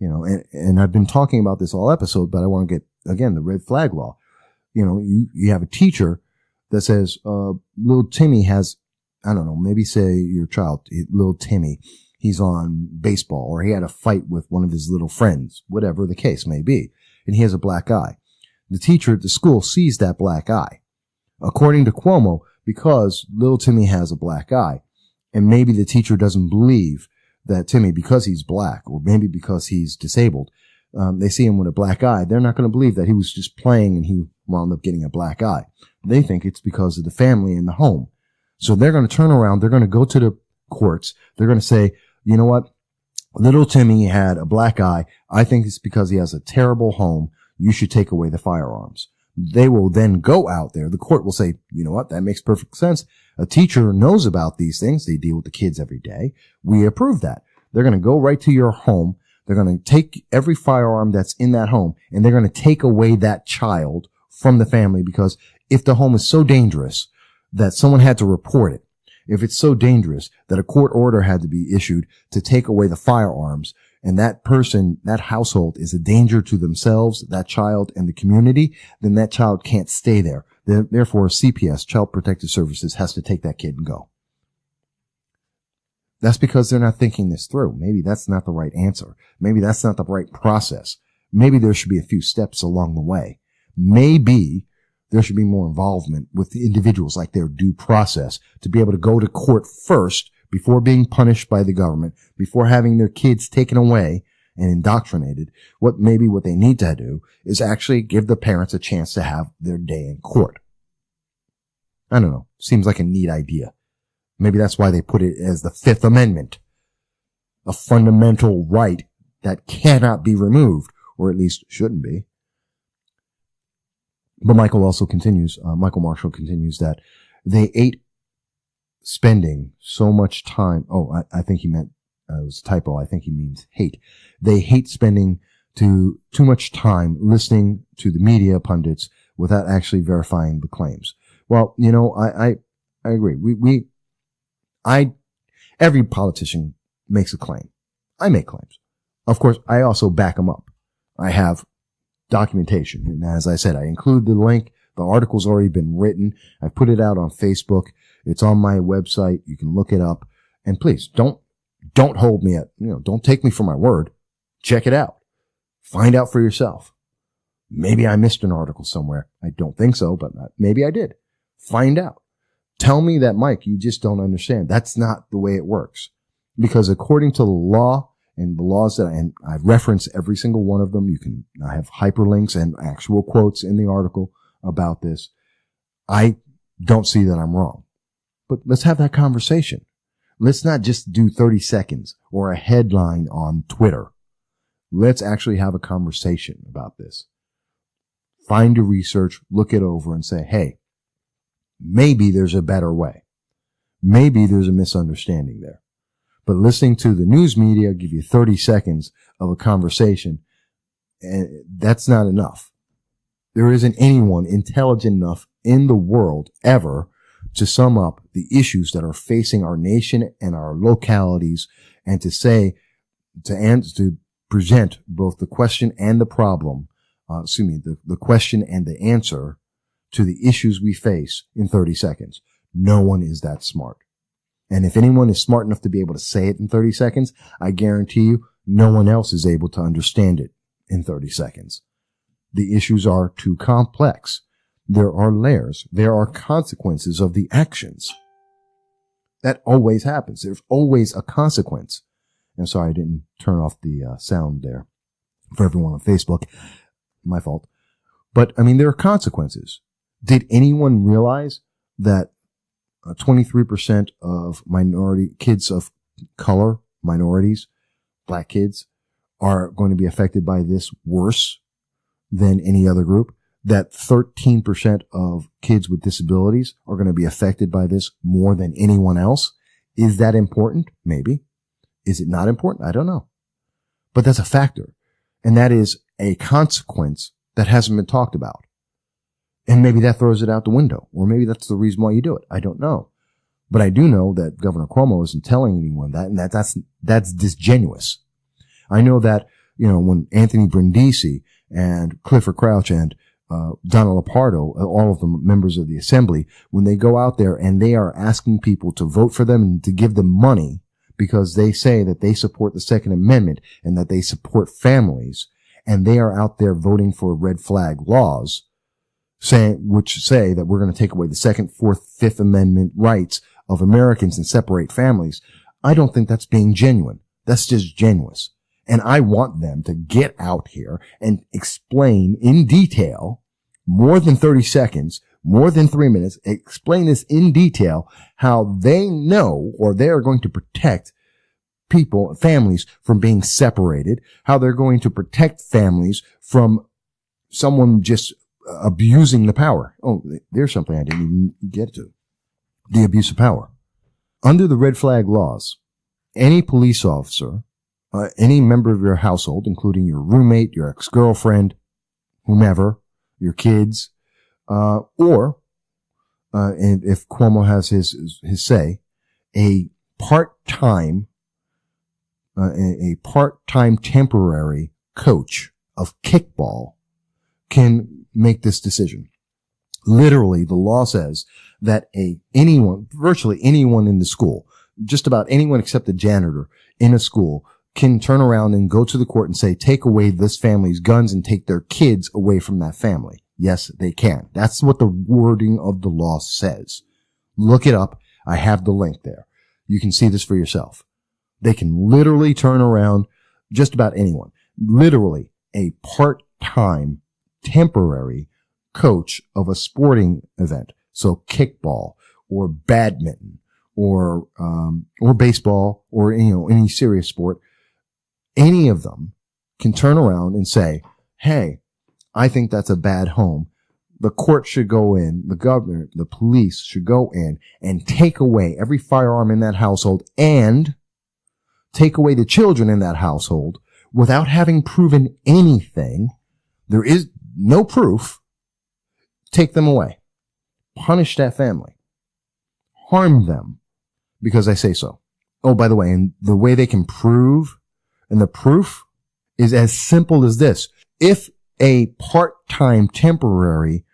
And I've been talking about this all episode, but I want to get, again, the red flag law. You have a teacher that says, little Timmy has, I don't know, maybe say your child, little Timmy, he's on baseball, or he had a fight with one of his little friends, whatever the case may be, and he has a black eye. The teacher at the school sees that black eye. According to Cuomo, because little Timmy has a black eye, and maybe the teacher doesn't believe that Timmy, because he's black, or maybe because he's disabled, they see him with a black eye, they're not going to believe that he was just playing and he wound up getting a black eye. They think it's because of the family in the home. So they're going to turn around, they're going to go to the courts, they're going to say, you know what? Little Timmy had a black eye. I think it's because he has a terrible home. You should take away the firearms. They will then go out there. The court will say, you know what? That makes perfect sense. A teacher knows about these things. They deal with the kids every day. We approve that. They're going to go right to your home. They're going to take every firearm that's in that home, and they're going to take away that child from the family, because if the home is so dangerous that someone had to report it, if it's so dangerous that a court order had to be issued to take away the firearms, and that person, that household is a danger to themselves, that child, and the community, then that child can't stay there. Therefore, CPS, Child Protective Services, has to take that kid and go. That's because they're not thinking this through. Maybe that's not the right answer. Maybe that's not the right process. Maybe there should be a few steps along the way. Maybe there should be more involvement with the individuals, like their due process, to be able to go to court first before being punished by the government, before having their kids taken away and indoctrinated. What they need to do is actually give the parents a chance to have their day in court. I don't know. Seems like a neat idea. Maybe that's why they put it as the Fifth Amendment, a fundamental right that cannot be removed, or at least shouldn't be. But Michael Marshall continues that they hate spending so much time. Oh, I think he meant, it was a typo. I think he means hate. They hate spending too much time listening to the media pundits without actually verifying the claims. Well, I agree. Every politician makes a claim. I make claims. Of course, I also back them up. I have documentation. And as I said, I include the link. The article's already been written. I put it out on Facebook. It's on my website. You can look it up. And please don't hold me don't take me for my word. Check it out. Find out for yourself. Maybe I missed an article somewhere. I don't think so, but maybe I did. Find out. Tell me that, Mike, you just don't understand. That's not the way it works. Because according to the law, and the laws and I reference every single one of them. I have hyperlinks and actual quotes in the article about this. I don't see that I'm wrong. But let's have that conversation. Let's not just do 30 seconds or a headline on Twitter. Let's actually have a conversation about this. Find your research, look it over, and say, hey, maybe there's a better way. Maybe there's a misunderstanding there. But listening to the news media give you 30 seconds of a conversation, and that's not enough. There isn't anyone intelligent enough in the world ever to sum up the issues that are facing our nation and our localities, and to present both the question and the problem, the question and the answer to the issues we face in 30 seconds. No one is that smart. And if anyone is smart enough to be able to say it in 30 seconds, I guarantee you no one else is able to understand it in 30 seconds. The issues are too complex. There are layers. There are consequences of the actions. That always happens. There's always a consequence. I'm sorry I didn't turn off the sound there for everyone on Facebook. My fault. But, I mean, there are consequences. Did anyone realize that 23% of minority kids of color, minorities, black kids, are going to be affected by this worse than any other group? That 13% of kids with disabilities are going to be affected by this more than anyone else? Is that important? Maybe. Is it not important? I don't know. But that's a factor. And that is a consequence that hasn't been talked about. And maybe that throws it out the window. Or maybe that's the reason why you do it. I don't know. But I do know that Governor Cuomo isn't telling anyone that, and that's disingenuous. I know that, when Anthony Brindisi and Clifford Crouch and Donald Lapardo, all of them members of the assembly, when they go out there and they are asking people to vote for them and to give them money because they say that they support the Second Amendment and that they support families, and they are out there voting for red flag laws, which say that we're going to take away the Second, Fourth, Fifth Amendment rights of Americans and separate families. I don't think that's being genuine. That's disingenuous. And I want them to get out here and explain in detail, more than 30 seconds, more than 3 minutes, explain this in detail, how they know, or they are going to protect people, families from being separated, how they're going to protect families from someone just abusing the power. Oh, there's something I didn't even get to. The abuse of power. Under the red flag laws, any police officer, any member of your household, including your roommate, your ex-girlfriend, whomever, your kids, and if Cuomo has his say, a part-time temporary coach of kickball can make this decision. Literally, the law says that virtually anyone in the school, just about anyone except the janitor in a school, can turn around and go to the court and say, take away this family's guns and take their kids away from that family. Yes, they can. That's what the wording of the law says. Look it up. I have the link there. You can see this for yourself. They can literally turn around just about anyone. Literally a part-time temporary coach of a sporting event. So kickball or badminton or baseball or, any serious sport. Any of them can turn around and say, hey, I think that's a bad home. The court should go in, the governor, the police should go in and take away every firearm in that household and take away the children in that household without having proven anything. There is no proof. Take them away. Punish that family. Harm them because I say so. Oh, by the way, and the way they can prove, and the proof is as simple as this. If a part-time temporary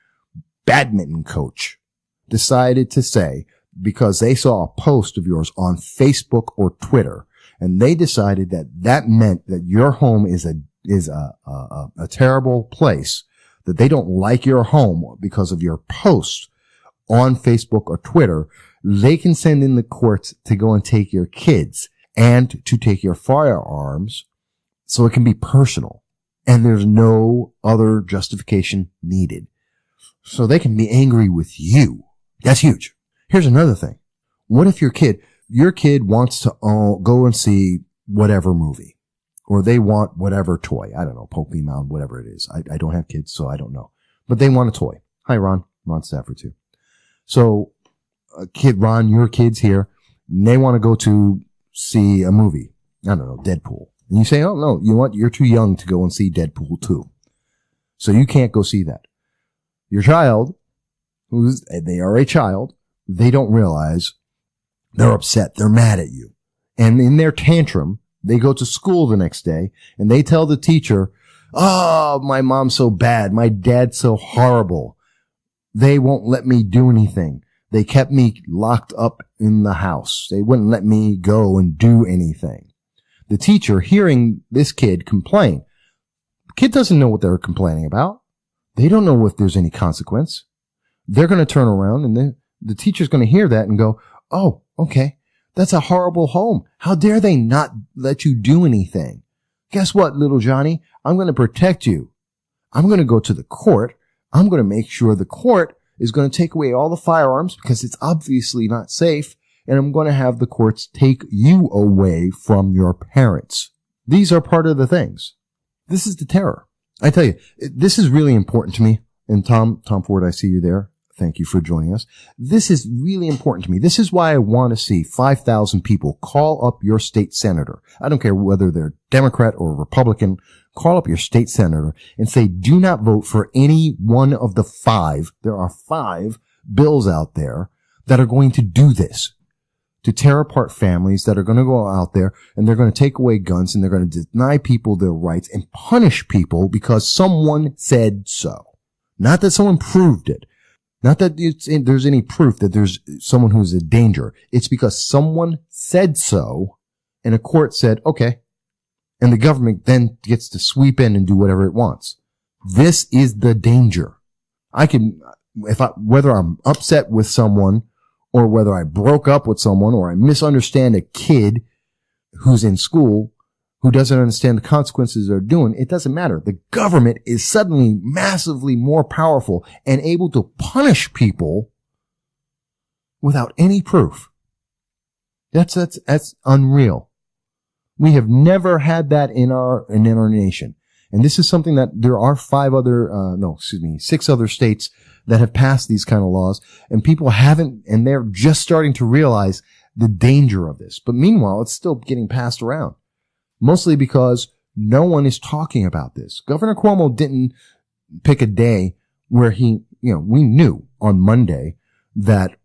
badminton coach decided to say, because they saw a post of yours on Facebook or Twitter, and they decided that meant that your home is a terrible place, that they don't like your home because of your post on Facebook or Twitter, they can send in the courts to go and take your kids and to take your firearms, so it can be personal. And there's no other justification needed. So they can be angry with you. That's huge. Here's another thing. What if your kid wants to go and see whatever movie, or they want whatever toy? I don't know, Pokemon, whatever it is. I don't have kids, so I don't know. But they want a toy. Hi, Ron. Ron Stafford too. So, Ron, your kid's here, and they want to go to see a movie. I don't know, Deadpool. And you say, oh, no, you know what? You're too young to go and see Deadpool 2. So you can't go see that. Your child, they are a child, they don't realize they're upset. They're mad at you. And in their tantrum, they go to school the next day and they tell the teacher, oh, my mom's so bad. My dad's so horrible. They won't let me do anything. They kept me locked up in the house. They wouldn't let me go and do anything. The teacher, hearing this kid complain, the kid doesn't know what they're complaining about. They don't know if there's any consequence. They're going to turn around and then the teacher's going to hear that and go, oh, okay, that's a horrible home. How dare they not let you do anything? Guess what, little Johnny? I'm going to protect you. I'm going to go to the court. I'm going to make sure the court is going to take away all the firearms because it's obviously not safe. And I'm going to have the courts take you away from your parents. These are part of the things. This is the terror. I tell you, this is really important to me. And Tom Ford, I see you there. Thank you for joining us. This is really important to me. This is why I want to see 5,000 people call up your state senator. I don't care whether they're Democrat or Republican. Call up your state senator and say, do not vote for any one of the 5. There are 5 bills out there that are going to do this, to tear apart families, that are going to go out there and they're going to take away guns and they're going to deny people their rights and punish people because someone said so. Not that someone proved it. Not that there's any proof that there's someone who's a danger. It's because someone said so and a court said, okay. And the government then gets to sweep in and do whatever it wants. This is the danger. Whether I'm upset with someone or whether I broke up with someone or I misunderstand a kid who's in school who doesn't understand the consequences they're doing, it doesn't matter. The government is suddenly massively more powerful and able to punish people without any proof. That's unreal. We have never had that in our nation. And this is something that there are 6 other states that have passed these kind of laws, and people haven't, and they're just starting to realize the danger of this. But meanwhile, it's still getting passed around. Mostly because no one is talking about this. Governor Cuomo didn't pick a day where we knew on Monday that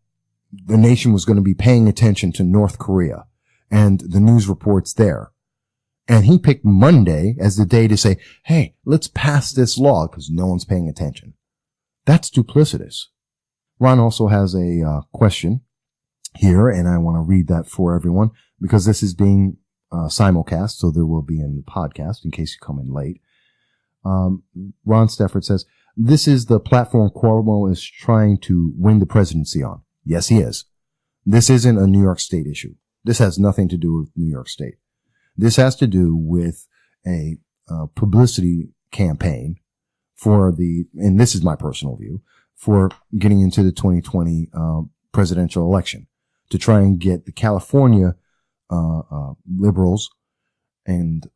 the nation was going to be paying attention to North Korea and the news reports there. And he picked Monday as the day to say, hey, let's pass this law because no one's paying attention. That's duplicitous. Ron also has a question here, and I want to read that for everyone because this is being simulcast, so there will be in the podcast in case you come in late. Ron Stafford says, this is the platform Cuomo is trying to win the presidency on. Yes, he is. This isn't a New York State issue. This has nothing to do with New York State. This has to do with a publicity campaign and this is my personal view, for getting into the 2020 presidential election to try and get the California liberals and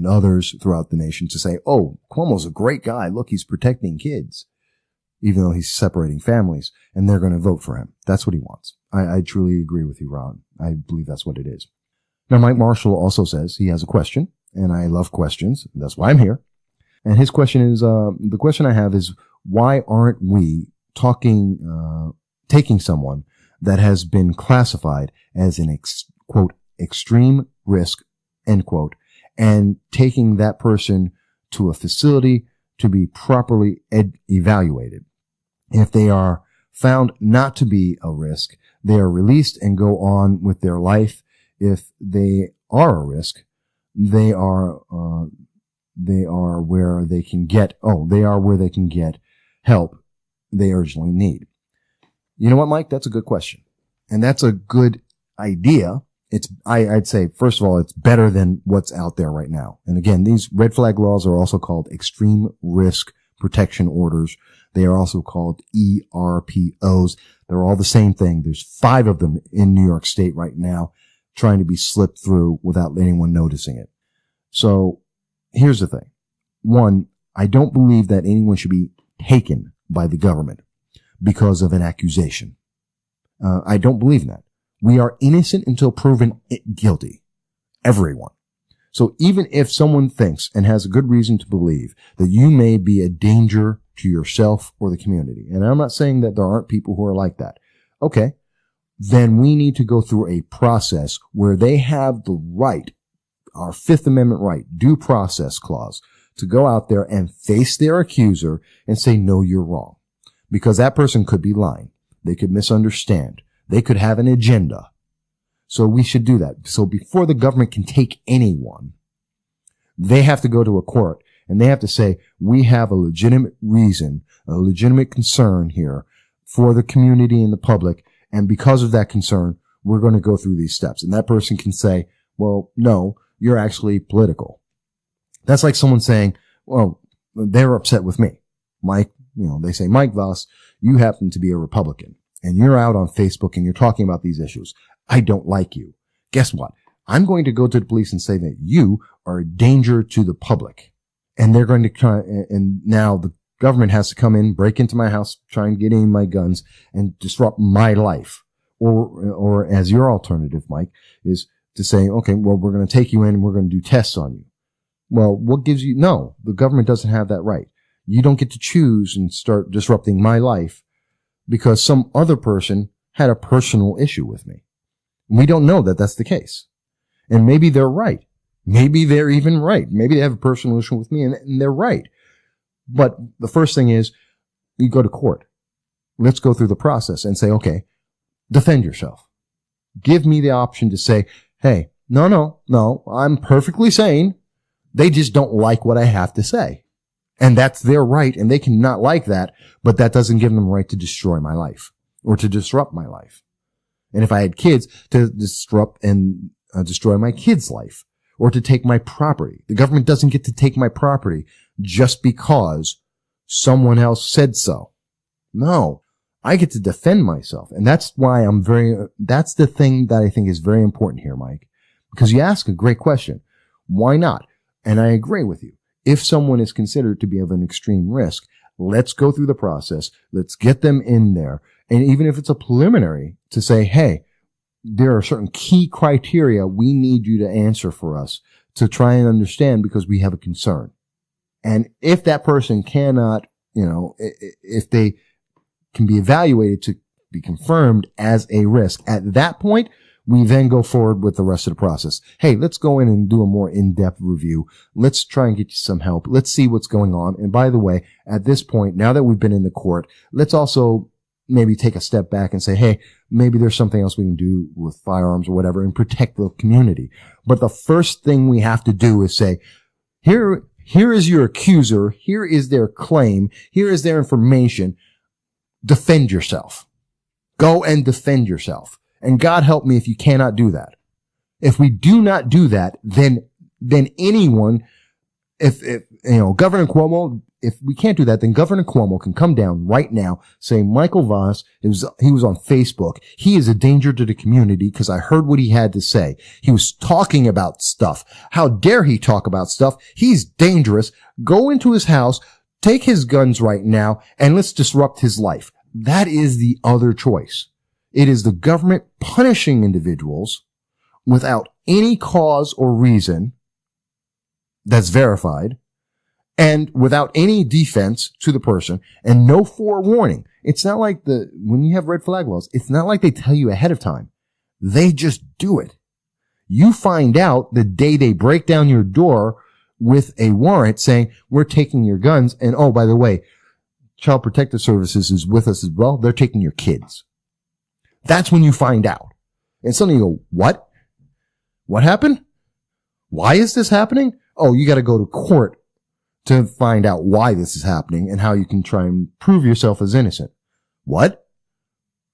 others throughout the nation to say, oh, Cuomo's a great guy. Look, he's protecting kids, even though he's separating families, and they're going to vote for him. That's what he wants. I truly agree with you, Ron. I believe that's what it is. Now, Mike Marshall also says he has a question, and I love questions. That's why I'm here. And his question is, the question I have is, why aren't we taking someone that has been classified as an quote, extreme risk, end quote, and taking that person to a facility to be properly evaluated? If they are found not to be a risk, they are released and go on with their life. If they are a risk, they are where they can get help they urgently need. You know what, Mike? That's a good question. And that's a good idea. I'd say, first of all, it's better than what's out there right now. And again, these red flag laws are also called extreme risk protection orders. They are also called ERPOs. They're all the same thing. There's 5 of them in New York State right now trying to be slipped through without anyone noticing it. So here's the thing. 1, I don't believe that anyone should be taken by the government because of an accusation. I don't believe in that. We are innocent until proven guilty. Everyone. So even if someone thinks and has a good reason to believe that you may be a danger to yourself or the community, and I'm not saying that there aren't people who are like that, okay, then we need to go through a process where they have the right, our 5th Amendment right, due process clause, to go out there and face their accuser and say, no, you're wrong. because that person could be lying. They could misunderstand. They could have an agenda. So we should do that. So before the government can take anyone, they have to go to a court and they have to say, we have a legitimate reason, a legitimate concern here for the community and the public. And because of that concern, we're going to go through these steps. And that person can say, well, no, you're actually political. That's like someone saying, well, they're upset with me. Mike, they say, Mike Voss, you happen to be a Republican and you're out on Facebook and you're talking about these issues. I don't like you. Guess what? I'm going to go to the police and say that you are a danger to the public. And they're going to try, and now the government has to come in, break into my house, try and get in my guns and disrupt my life. Or as your alternative, Mike, is to say, okay, well, we're going to take you in and we're going to do tests on you. Well, what gives you, no, the government doesn't have that right. You don't get to choose and start disrupting my life because some other person had a personal issue with me. We don't know that that's the case. And maybe they're right. Maybe they're even right. Maybe they have a personal issue with me and they're right. But the first thing is you go to court. Let's go through the process and say, okay, defend yourself. Give me the option to say, hey, no, I'm perfectly sane. They just don't like what I have to say. And that's their right and they cannot like that, but that doesn't give them the right to destroy my life or to disrupt my life. And if I had kids, to disrupt and destroy my kid's life or to take my property. The government doesn't get to take my property just because someone else said so. No, I get to defend myself. And that's why that's the thing that I think is very important here, Mike, because you ask a great question. Why not? And I agree with you. If someone is considered to be of an extreme risk, let's go through the process. Let's get them in there. And even if it's a preliminary to say, hey, there are certain key criteria we need you to answer for us to try and understand because we have a concern. And if that person cannot, if they can be evaluated to be confirmed as a risk, at that point, we then go forward with the rest of the process. Hey, let's go in and do a more in-depth review. Let's try and get you some help. Let's see what's going on. And by the way, at this point, now that we've been in the court, let's also maybe take a step back and say, hey, maybe there's something else we can do with firearms or whatever and protect the community. But the first thing we have to do is say, here is your accuser. Here is their claim. Here is their information. Defend yourself. Go and defend yourself. And God help me if you cannot do that. If we do not do that, then anyone, if Governor Cuomo, if we can't do that, then Governor Cuomo can come down right now, say Michael Voss, he was on Facebook. He is a danger to the community because I heard what he had to say. He was talking about stuff. How dare he talk about stuff? He's dangerous. Go into his house, take his guns right now, and let's disrupt his life. That is the other choice. It is the government punishing individuals without any cause or reason that's verified and without any defense to the person and no forewarning. It's not like when you have red flag laws, it's not like they tell you ahead of time. They just do it. You find out the day they break down your door with a warrant saying, we're taking your guns. And oh, by the way, Child Protective Services is with us as well. They're taking your kids. That's when you find out. And suddenly you go, what? What happened? Why is this happening? Oh, you got to go to court to find out why this is happening and how you can try and prove yourself as innocent. What?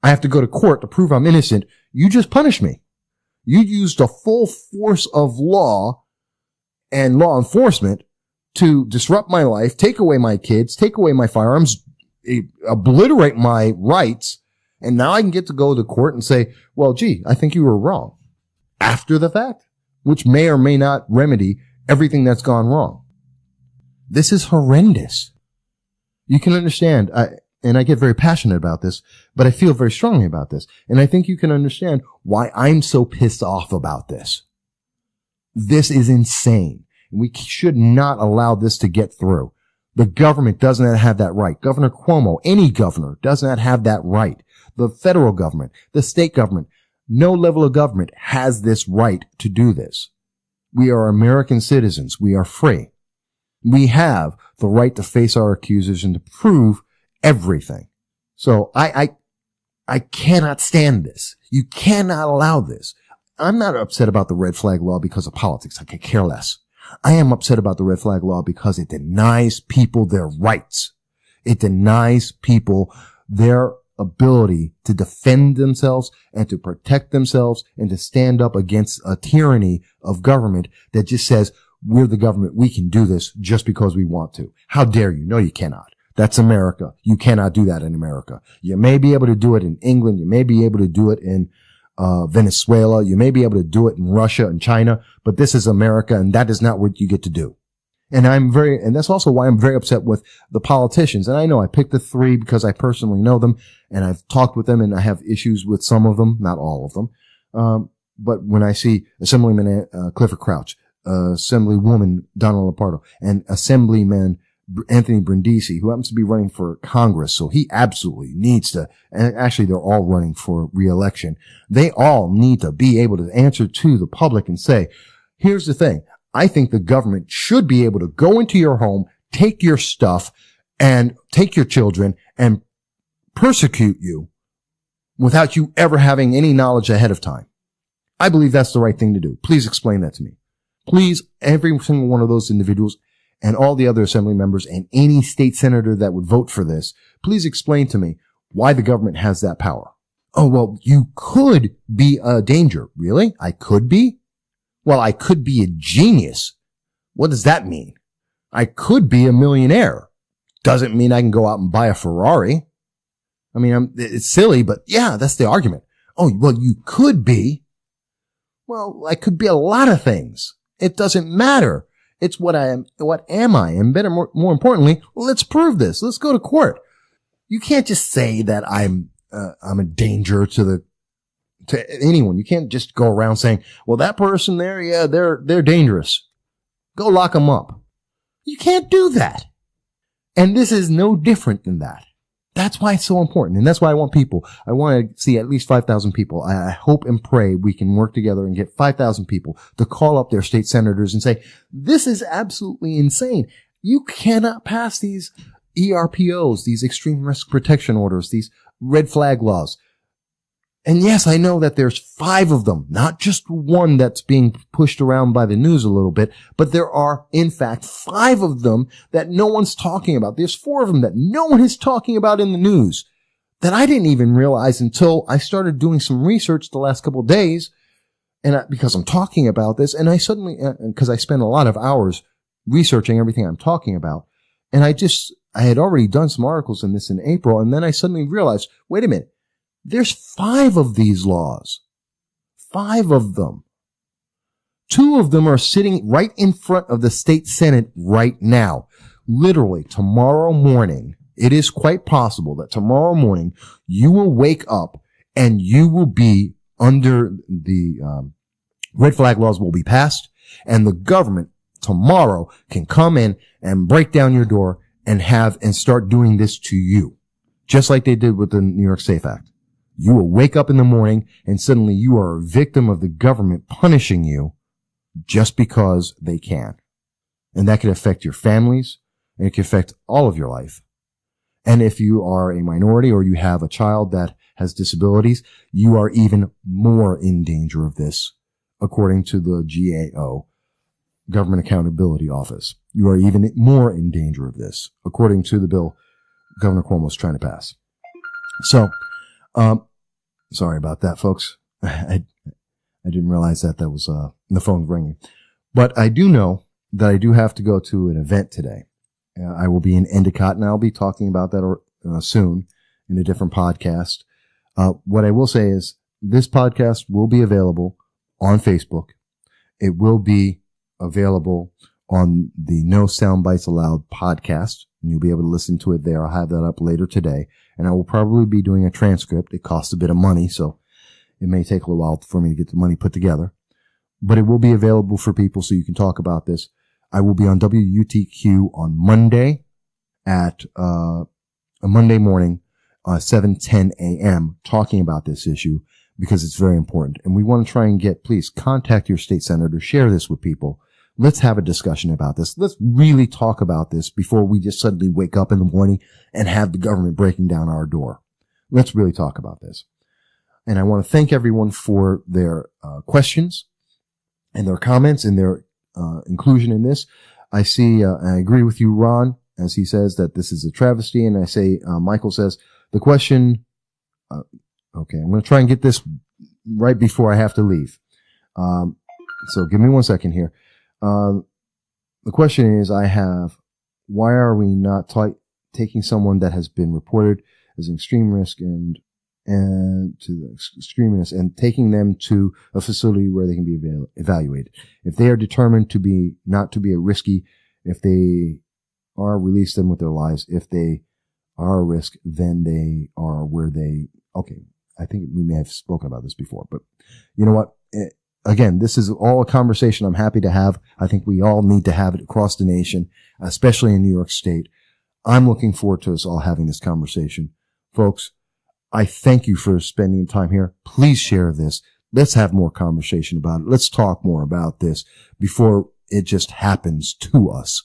I have to go to court to prove I'm innocent. You just punished me. You used the full force of law and law enforcement to disrupt my life, take away my kids, take away my firearms, obliterate my rights. And now I can get to go to court and say, well, gee, I think you were wrong after the fact, which may or may not remedy everything that's gone wrong. This is horrendous. You can understand, and I get very passionate about this, but I feel very strongly about this. And I think you can understand why I'm so pissed off about this. This is insane. We should not allow this to get through. The government does not have that right. Governor Cuomo, any governor, does not have that right. The federal government, the state government, no level of government has this right to do this. We are American citizens. We are free. We have the right to face our accusers and to prove everything. So I cannot stand this. You cannot allow this. I'm not upset about the red flag law because of politics. I could care less. I am upset about the red flag law because it denies people their rights. It denies people their ability to defend themselves and to protect themselves and to stand up against a tyranny of government that just says, we're the government. We can do this just because we want to. How dare you? No, you cannot. That's America. You cannot do that in America. You may be able to do it in England. You may be able to do it in Venezuela. You may be able to do it in Russia and China, but this is America, and that is not what you get to do. And that's also why I'm very upset with the politicians. And I know I picked the three because I personally know them and I've talked with them and I have issues with some of them, not all of them. But when I see Assemblyman Clifford Crouch, Assemblywoman Donna Lopardo, and Assemblyman Anthony Brindisi, who happens to be running for Congress, so he absolutely needs to, and actually they're all running for re-election. They all need to be able to answer to the public and say, here's the thing. I think the government should be able to go into your home, take your stuff, and take your children and persecute you without you ever having any knowledge ahead of time. I believe that's the right thing to do. Please explain that to me. Please, every single one of those individuals and all the other assembly members and any state senator that would vote for this, please explain to me why the government has that power. Oh, well, you could be a danger. Really? I could be? Well, I could be a genius. What does that mean? I could be a millionaire. Doesn't mean I can go out and buy a Ferrari. I mean, it's silly, but yeah, that's the argument. Oh, well, you could be. Well, I could be a lot of things. It doesn't matter. It's what I am. What am I? And better, more importantly, let's prove this. Let's go to court. You can't just say that I'm a danger to anyone. You can't just go around saying, well, that person there, yeah, they're dangerous. Go lock them up. You can't do that. And this is no different than that. That's why it's so important. And that's why I want to see at least 5,000 people. I hope and pray we can work together and get 5,000 people to call up their state senators and say, this is absolutely insane. You cannot pass these ERPOs, these extreme risk protection orders, these red flag laws. And yes, I know that there's 5 of them, not just one that's being pushed around by the news a little bit, but there are, in fact, 5 of them that no one's talking about. There's 4 of them that no one is talking about in the news that I didn't even realize until I started doing some research the last couple of days. And because I'm talking about this, and I suddenly, because I spend a lot of hours researching everything I'm talking about, and I had already done some articles in this in April, and then I suddenly realized, wait a minute. There's 5 of these laws. 5 of them. 2 of them are sitting right in front of the state Senate right now. Literally, tomorrow morning, it is quite possible that tomorrow morning you will wake up and you will be under the red flag laws will be passed, and the government tomorrow can come in and break down your door and start doing this to you, just like they did with the New York SAFE Act. You will wake up in the morning and suddenly you are a victim of the government punishing you just because they can. And that could affect your families, and it could affect all of your life. And if you are a minority or you have a child that has disabilities, you are even more in danger of this, according to the GAO, Government Accountability Office. You are even more in danger of this, according to the bill Governor Cuomo is trying to pass. So, sorry about that, folks. I didn't realize that was, the phone ringing. But I do know that I do have to go to an event today. I will be in Endicott, and I'll be talking about that soon in a different podcast. What I will say is this podcast will be available on Facebook. It will be available on the No Soundbites Allowed podcast, and you'll be able to listen to it there. I'll have that up later today, and I will probably be doing a transcript. It costs a bit of money, so it may take a little while for me to get the money put together, but it will be available for people so you can talk about this. I will be on WUTQ on Monday at a Monday morning, 7:10 a.m. talking about this issue because it's very important. And we want to try and please contact your state senator, share this with people. Let's have a discussion about this. Let's really talk about this before we just suddenly wake up in the morning and have the government breaking down our door. let's really talk about this. And I want to thank everyone for their questions and their comments and their inclusion in this. I see, I agree with you, Ron, as he says that this is a travesty. And I say, Michael says, the question, okay, I'm going to try and get this right before I have to leave. So give me 1 second here. The question is, why are we not taking someone that has been reported as an extreme risk and to the extremists and taking them to a facility where they can be evaluated? If they are determined to be not to be a risky, if they are, release them with their lives. If they are a risk, then they are where they, okay, I think we may have spoken about this before, but you know what? Again, this is all a conversation I'm happy to have. I think we all need to have it across the nation, especially in New York State. I'm looking forward to us all having this conversation. Folks, I thank you for spending time here. Please share this. Let's have more conversation about it. Let's talk more about this before it just happens to us.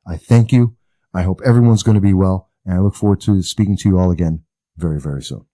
I thank you. I hope everyone's going to be well, and I look forward to speaking to you all again very, very soon.